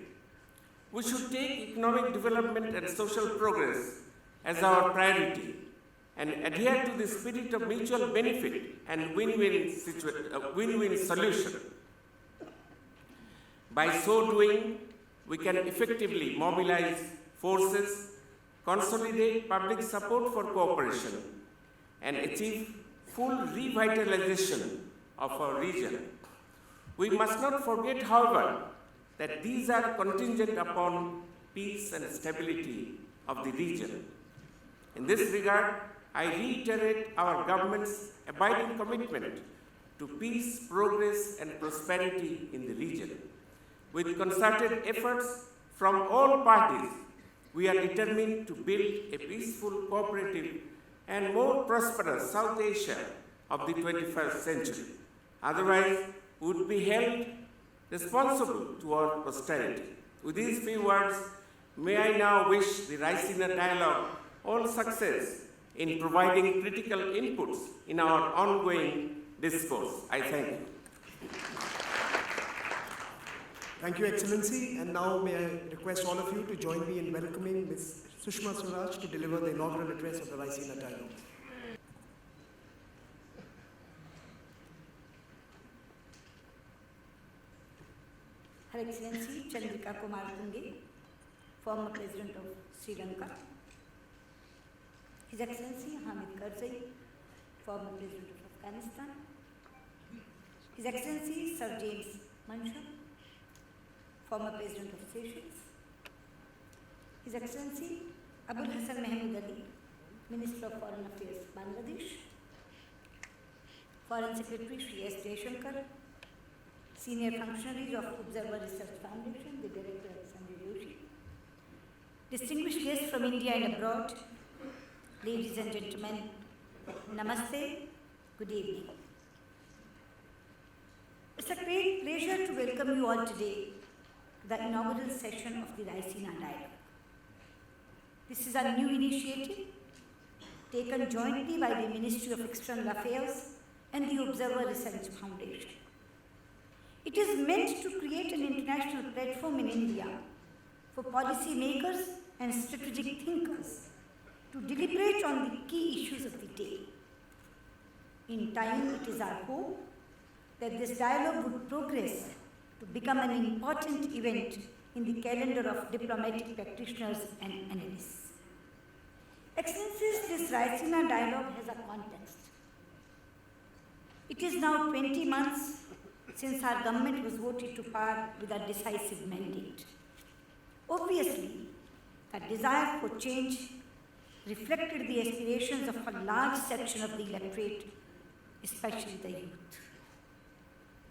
we should take economic development and social progress as our priority and adhere to the spirit of mutual benefit and win-win solution. By so doing, we can effectively mobilize forces, consolidate public support for cooperation, and achieve full revitalization of our region. We must not forget, however, that these are contingent upon peace and stability of the region. In this regard, I reiterate our government's abiding commitment to peace, progress, and prosperity in the region. With concerted efforts from all parties, we are determined to build a peaceful, cooperative, and more prosperous South Asia of the 21st century. Otherwise, we would be held responsible to our posterity. With these few words, may I now wish the Raisina Dialogue all success in providing critical inputs in our ongoing discourse. I thank you. Thank you, Excellency. And now may I request all of you to join me in welcoming Ms. Sushma Swaraj to deliver the inaugural address of the Raisina Dialogue. Her Excellency Chandrika Kumar, former President of Sri Lanka. His Excellency Hamid Karzai, former President of Afghanistan. His Excellency Sir James Mancham, former President of Seychelles. His Excellency Abul Hassan Ali, Minister of Foreign Affairs, Bangladesh. Foreign Secretary Sri S. Jaishankar, senior functionaries of Observer Research Foundation, the Director Hassan. Distinguished guests from India and abroad, ladies and gentlemen, Namaste, good evening. It's a great pleasure to welcome you all today to the inaugural session of the Raisina Dialogue. This is a new initiative taken jointly by the Ministry of External Affairs and the Observer Research Foundation. It is meant to create an international platform in India for policy makers and strategic thinkers to deliberate on the key issues of the day. In time, it is our hope that this dialogue would progress to become an important event in the calendar of diplomatic practitioners and analysts. Excellencies, this Raisina Dialogue has a context. It is now 20 months since our government was voted to power with a decisive mandate. Obviously, the desire for change reflected the aspirations of a large section of the electorate, especially the youth.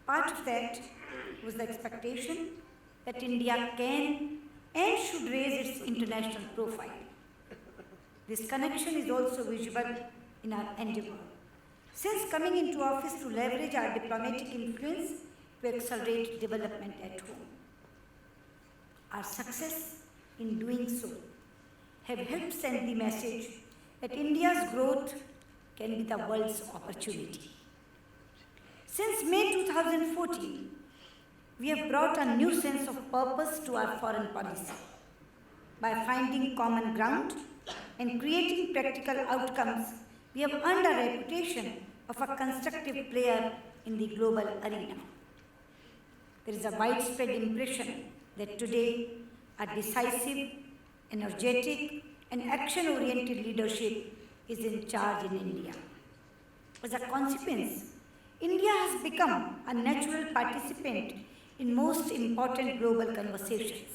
Part of that was the expectation that India can and should raise its international profile. This connection is also visible in our endeavor since coming into office to leverage our diplomatic influence to accelerate development at home. Our success in doing so have helped send the message that India's growth can be the world's opportunity. Since May 2014, we have brought a new sense of purpose to our foreign policy by finding common ground and creating practical outcomes. We have earned a reputation of a constructive player in the global arena. There is a widespread impression that today a decisive, energetic, and action-oriented leadership is in charge in India. As a consequence, India has become a natural participant in most important global conversations.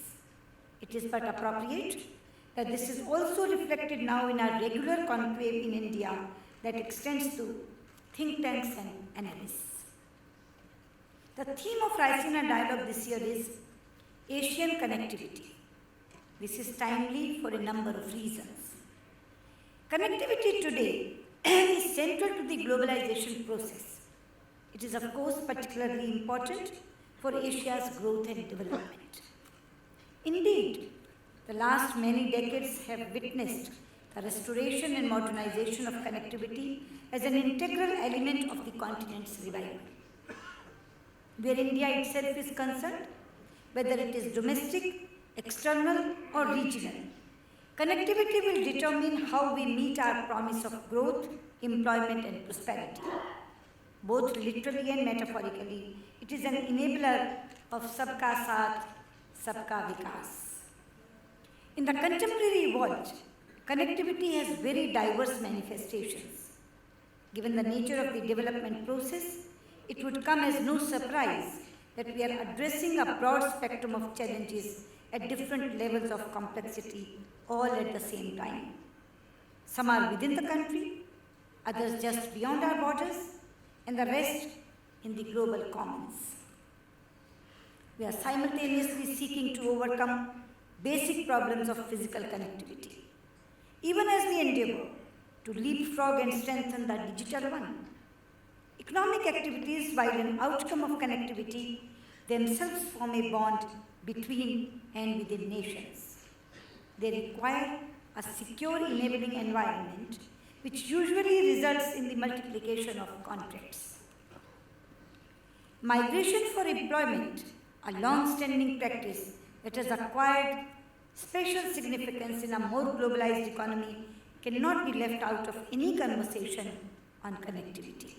It is but appropriate that this is also reflected now in our regular conclave in India that extends to think tanks and analysts. The theme of Raisina Dialogue this year is Asian connectivity. This is timely for a number of reasons. Connectivity today is central to the globalization process. It is, of course, particularly important for Asia's growth and development. Indeed, the last many decades have witnessed the restoration and modernization of connectivity as an integral element of the continent's revival. Where India itself is concerned, whether it is domestic, external, or regional, connectivity will determine how we meet our promise of growth, employment, and prosperity. Both literally and metaphorically, it is an enabler of Sabka Saath, Sabka Vikas. In the contemporary world, connectivity has very diverse manifestations. Given the nature of the development process, it would come as no surprise that we are addressing a broad spectrum of challenges at different levels of complexity, all at the same time. Some are within the country, others just beyond our borders, and the rest in the global commons. We are simultaneously seeking to overcome basic problems of physical connectivity, even as we endeavor to leapfrog and strengthen the digital one. Economic activities, while an outcome of connectivity, themselves form a bond between and within nations. They require a secure enabling environment, which usually results in the multiplication of contracts. Migration for employment, a long-standing practice that has acquired special significance in a more globalized economy, cannot be left out of any conversation on connectivity.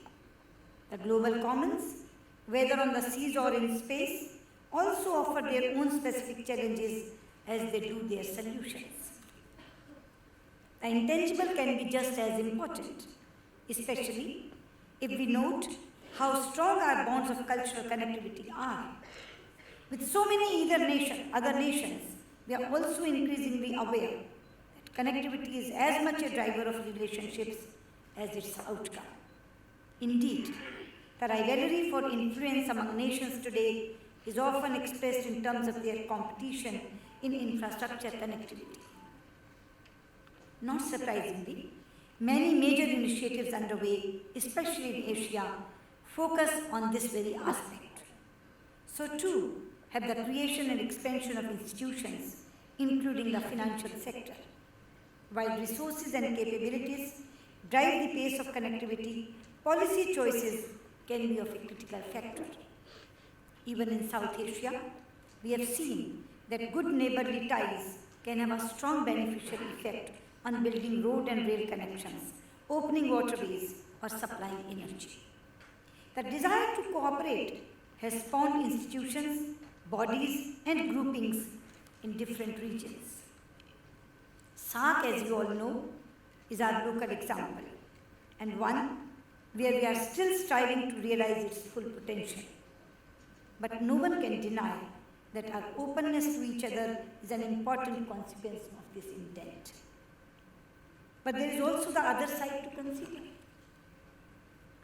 The global commons, whether on the seas or in space, also offer their own specific challenges as they do their solutions. The intangible can be just as important, especially if we note how strong our bonds of cultural connectivity are. With so many other nations, we are also increasingly aware that connectivity is as much a driver of relationships as its outcome. Indeed, the rivalry for influence among nations today is often expressed in terms of their competition in infrastructure connectivity. Not surprisingly, many major initiatives underway, especially in Asia, focus on this very aspect. So too have the creation and expansion of institutions, including the financial sector. While resources and capabilities drive the pace of connectivity, policy choices can be of a critical factor. Even in South Asia, we have seen that good neighborly ties can have a strong beneficial effect on building road and rail connections, opening waterways, or supplying energy. The desire to cooperate has spawned institutions, bodies, and groupings in different regions. SAARC, as you all know, is our local example, and one where we are still striving to realize its full potential. But no one can deny that our openness to each other is an important consequence of this intent. But there is also the other side to consider.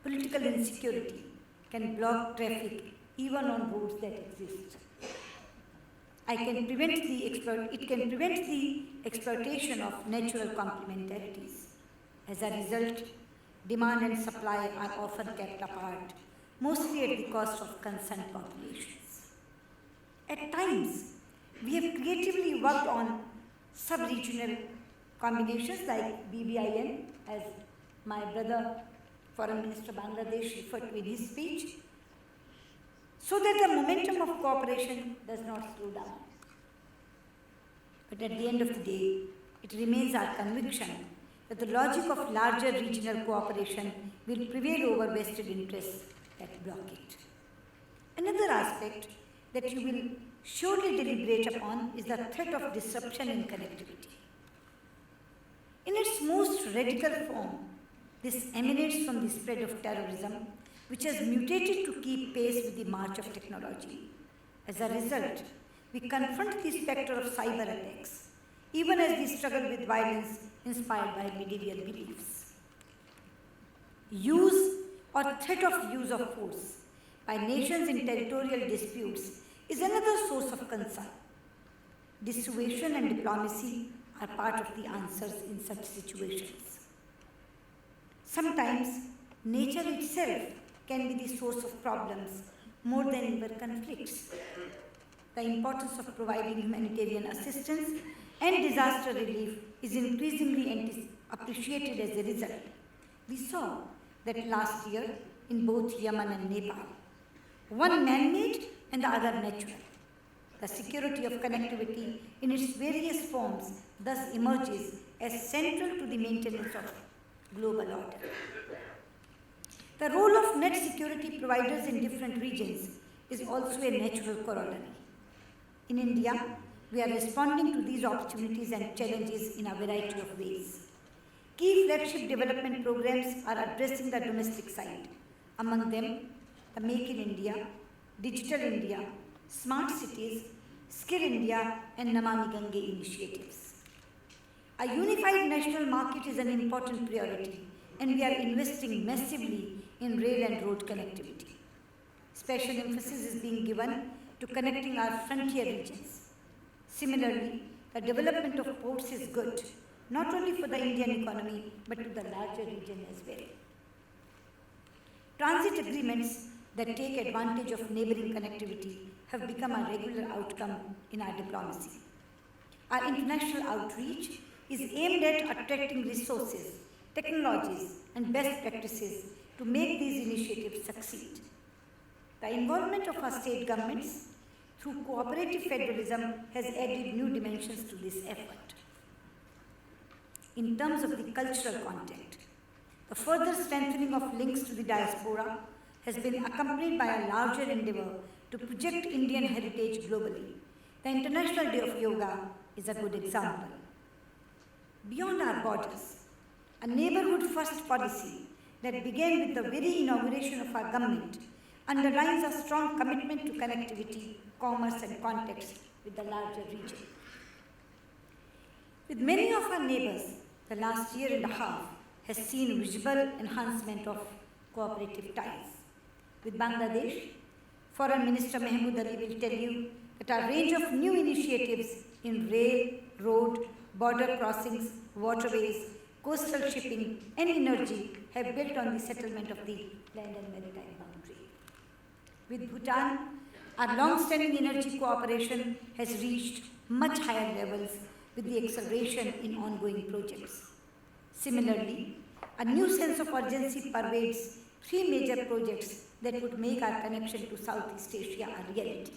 Political insecurity can block traffic even on roads that exist. It can prevent the exploitation of natural complementarities. As a result, demand and supply are often kept apart, mostly at the cost of concerned populations. At times, we have creatively worked on sub-regional combinations like BBIN, as my brother, Foreign Minister Bangladesh, referred to in his speech, so that the momentum of cooperation does not slow down. But at the end of the day, it remains our conviction that the logic of larger regional cooperation will prevail over vested interests that block it. Another aspect that you will surely deliberate upon is the threat of disruption in connectivity. In its most radical form, this emanates from the spread of terrorism, which has mutated to keep pace with the march of technology. As a result, we confront the specter of cyber attacks, even as we struggle with violence inspired by medieval beliefs. Use or threat of use of force by nations in territorial disputes is another source of concern. Dissuasion and diplomacy are part of the answers in such situations. Sometimes, nature itself can be the source of problems, more than ever conflicts. The importance of providing humanitarian assistance and disaster relief is increasingly appreciated as a result. We saw that last year in both Yemen and Nepal, one man-made and the other natural. The security of connectivity in its various forms thus emerges as central to the maintenance of global order. The role of net security providers in different regions is also a natural corollary. In India, we are responding to these opportunities and challenges in a variety of ways. Key flagship development programs are addressing the domestic side. Among them, the Make in India, Digital India, Smart Cities, Skill India, and Namami Gange initiatives. A unified national market is an important priority, and we are investing massively in rail and road connectivity. Special emphasis is being given to connecting our frontier regions. Similarly, the development of ports is good, not only for the Indian economy, but to the larger region as well. Transit agreements that take advantage of neighboring connectivity have become a regular outcome in our diplomacy. Our international outreach is aimed at attracting resources, technologies, and best practices to make these initiatives succeed. The involvement of our state governments through cooperative federalism has added new dimensions to this effort. In terms of the cultural content, the further strengthening of links to the diaspora has been accompanied by a larger endeavor to project Indian heritage globally. The International Day of Yoga is a good example. Beyond our borders, a neighborhood-first policy that began with the very inauguration of our government underlines a strong commitment to connectivity, commerce, and context with the larger region. With many of our neighbors, the last year and a half has seen visible enhancement of cooperative ties. With Bangladesh, Foreign Minister Mahmood Ali will tell you that a range of new initiatives in rail, road, border crossings, waterways, coastal shipping, and energy have built on the settlement of the land and maritime boundary. With Bhutan, our long-standing energy cooperation has reached much higher levels with the acceleration in ongoing projects. Similarly, a new sense of urgency pervades three major projects that would make our connection to Southeast Asia a reality: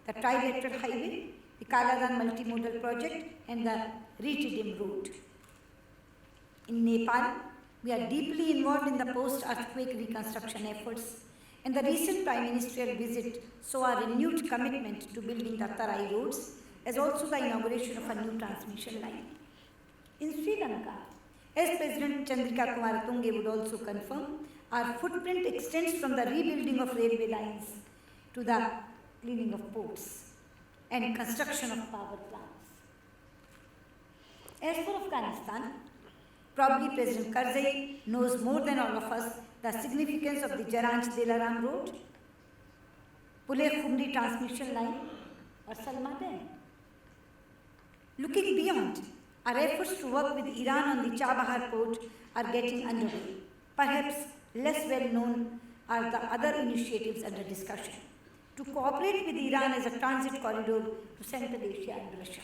the trilateral highway, the Kaladan multimodal project, and the Ritidim road. In Nepal, we are deeply involved in the post-earthquake reconstruction efforts, and the recent Prime Ministerial visit saw a renewed commitment to building the Tarai roads, as also the inauguration of a new transmission line. In Sri Lanka, as President Chandrika would also confirm, our footprint extends from the rebuilding of railway lines to the cleaning of ports and construction of power plants. As for Afghanistan, probably President Karzai knows more than all of us the significance of the Jaranj-Delaram road, Pule-Khumri transmission line, or Salma Dam. Looking beyond, our efforts to work with Iran on the Chabahar port are getting underway. Perhaps less well known are the other initiatives under discussion to cooperate with Iran as a transit corridor to Central Asia and Russia.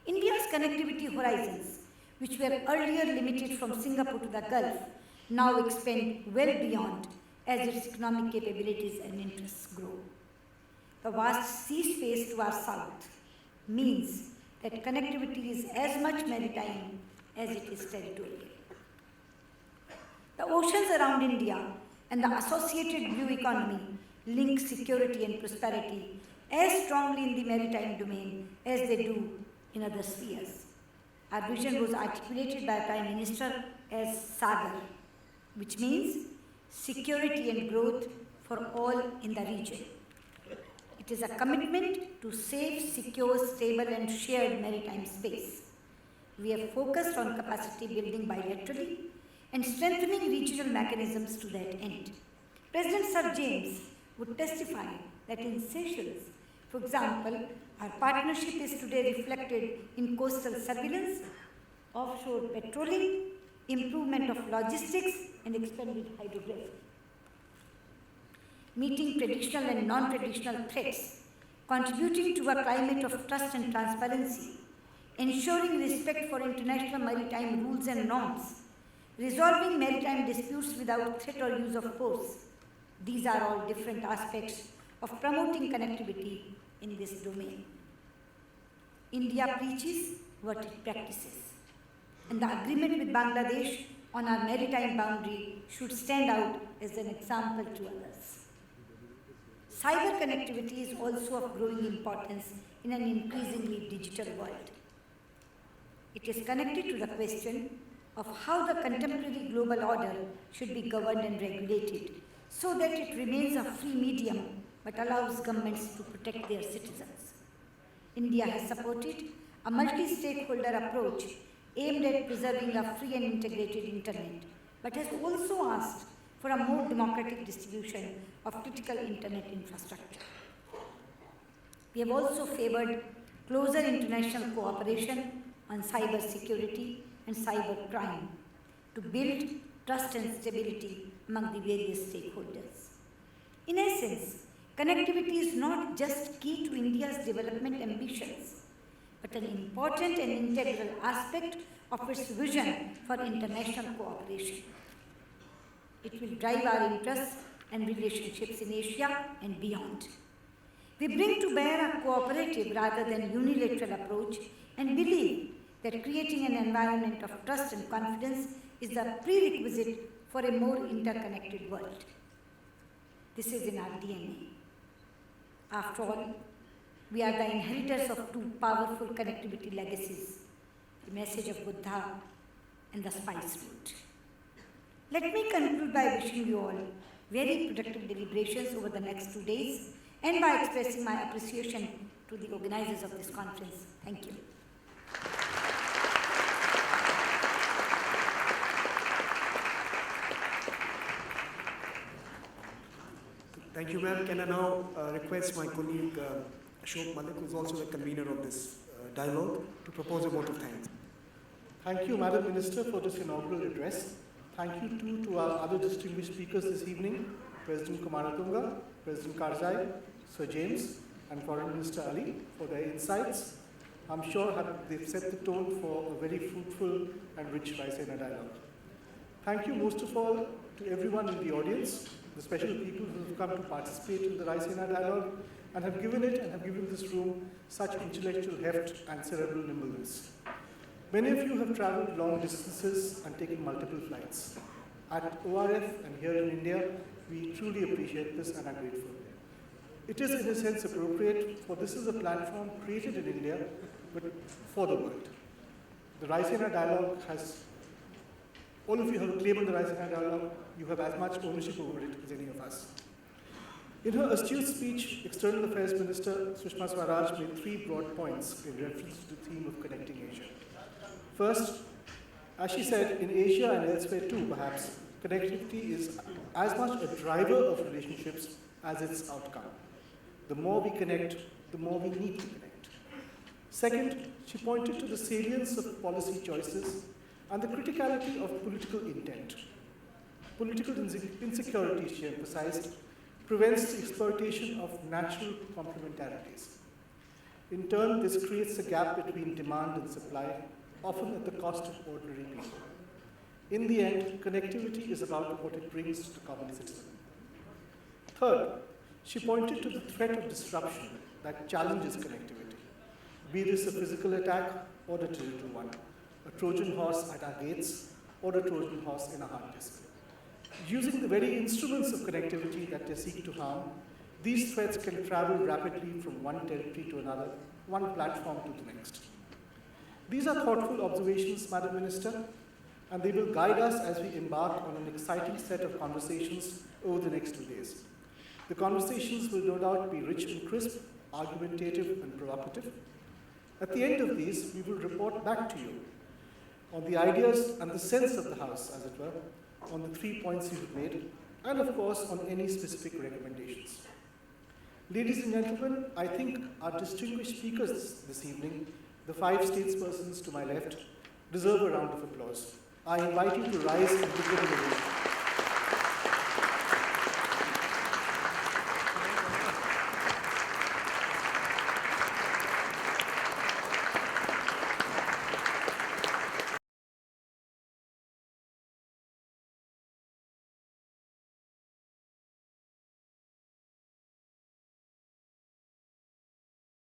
India's connectivity horizons, which were earlier limited from Singapore to the Gulf, now expand well beyond as its economic capabilities and interests grow. The vast sea space to our south means that connectivity is as much maritime as it is territorial. The oceans around India and the associated blue economy link security and prosperity as strongly in the maritime domain as they do in other spheres. Our vision was articulated by Prime Minister as Sagar, which means security and growth for all in the region. It is a commitment to safe, secure, stable, and shared maritime space. We have focused on capacity building bilaterally and strengthening regional mechanisms to that end. President Sir James would testify that in Seychelles, for example, our partnership is today reflected in coastal surveillance, offshore patrolling, improvement of logistics, and expanded hydrography. meeting traditional and non-traditional threats, contributing to a climate of trust and transparency, ensuring respect for international maritime rules and norms, resolving maritime disputes without threat or use of force. These are all different aspects of promoting connectivity in this domain. India preaches what it practices, and the agreement with Bangladesh on our maritime boundary should stand out as an example to others. Cyber connectivity is also of growing importance in an increasingly digital world. It is connected to the question of how the contemporary global order should be governed and regulated so that it remains a free medium but allows governments to protect their citizens. India has supported a multi-stakeholder approach aimed at preserving a free and integrated internet, but has also asked for a more democratic distribution of critical internet infrastructure. We have also favored closer international cooperation on cyber security and cyber crime to build trust and stability among the various stakeholders. In essence, connectivity is not just key to India's development ambitions, but an important and integral aspect of its vision for international cooperation. It will drive our interests and relationships in Asia and beyond. We bring to bear a cooperative rather than unilateral approach and believe that creating an environment of trust and confidence is the prerequisite for a more interconnected world. This is in our DNA. After all, we are the inheritors of two powerful connectivity legacies, the message of Buddha and the spice route. Let me conclude by wishing you all very productive deliberations over the next 2 days and by expressing my appreciation to the organizers of this conference. Thank you. Thank you, ma'am. Can I now request my colleague Ashok Malik, who is also the convener of this dialogue, to propose a vote of thanks. Thank you, Madam Minister, for this inaugural address. Thank you too to our other distinguished speakers this evening, President Kumar, President Karzai, Sir James, and Foreign Minister Ali for their insights. I'm sure they've set the tone for a very fruitful and rich Raisina dialogue. Thank you most of all to everyone in the audience, the special people who have come to participate in the Raisina dialogue and have given this room such intellectual heft and cerebral nimbleness. Many of you have traveled long distances and taken multiple flights. At ORF and here in India, we truly appreciate this and are grateful. It is in a sense appropriate, for this is a platform created in India, but for the world. The Raisina Dialogue has, all of you have a claim on the Raisina Dialogue, you have as much ownership over it as any of us. In her astute speech, External Affairs Minister Sushma Swaraj made 3 broad points in reference to the theme of connecting Asia. First, as she said, in Asia and elsewhere too, perhaps, connectivity is as much a driver of relationships as its outcome. The more we connect, the more we need to connect. Second, she pointed to the salience of policy choices and the criticality of political intent. Political insecurity, she emphasized, prevents the exploitation of natural complementarities. In turn, this creates a gap between demand and supply, often at the cost of ordinary people. In the end, connectivity is about what it brings to the common citizen. Third, she pointed to the threat of disruption that challenges connectivity, be this a physical attack or a digital one, a Trojan horse at our gates or a Trojan horse in a hard disk. Using the very instruments of connectivity that they seek to harm, these threats can travel rapidly from one territory to another, one platform to the next. These are thoughtful observations, Madam Minister, and they will guide us as we embark on an exciting set of conversations over the next 2 days. The conversations will no doubt be rich and crisp, argumentative and provocative. At the end of these, we will report back to you on the ideas and the sense of the House, as it were, on the 3 points you have made, and of course on any specific recommendations. Ladies and gentlemen, I think our distinguished speakers this evening, the 5 statespersons to my left, deserve a round of applause. I invite you to rise and begin the debate.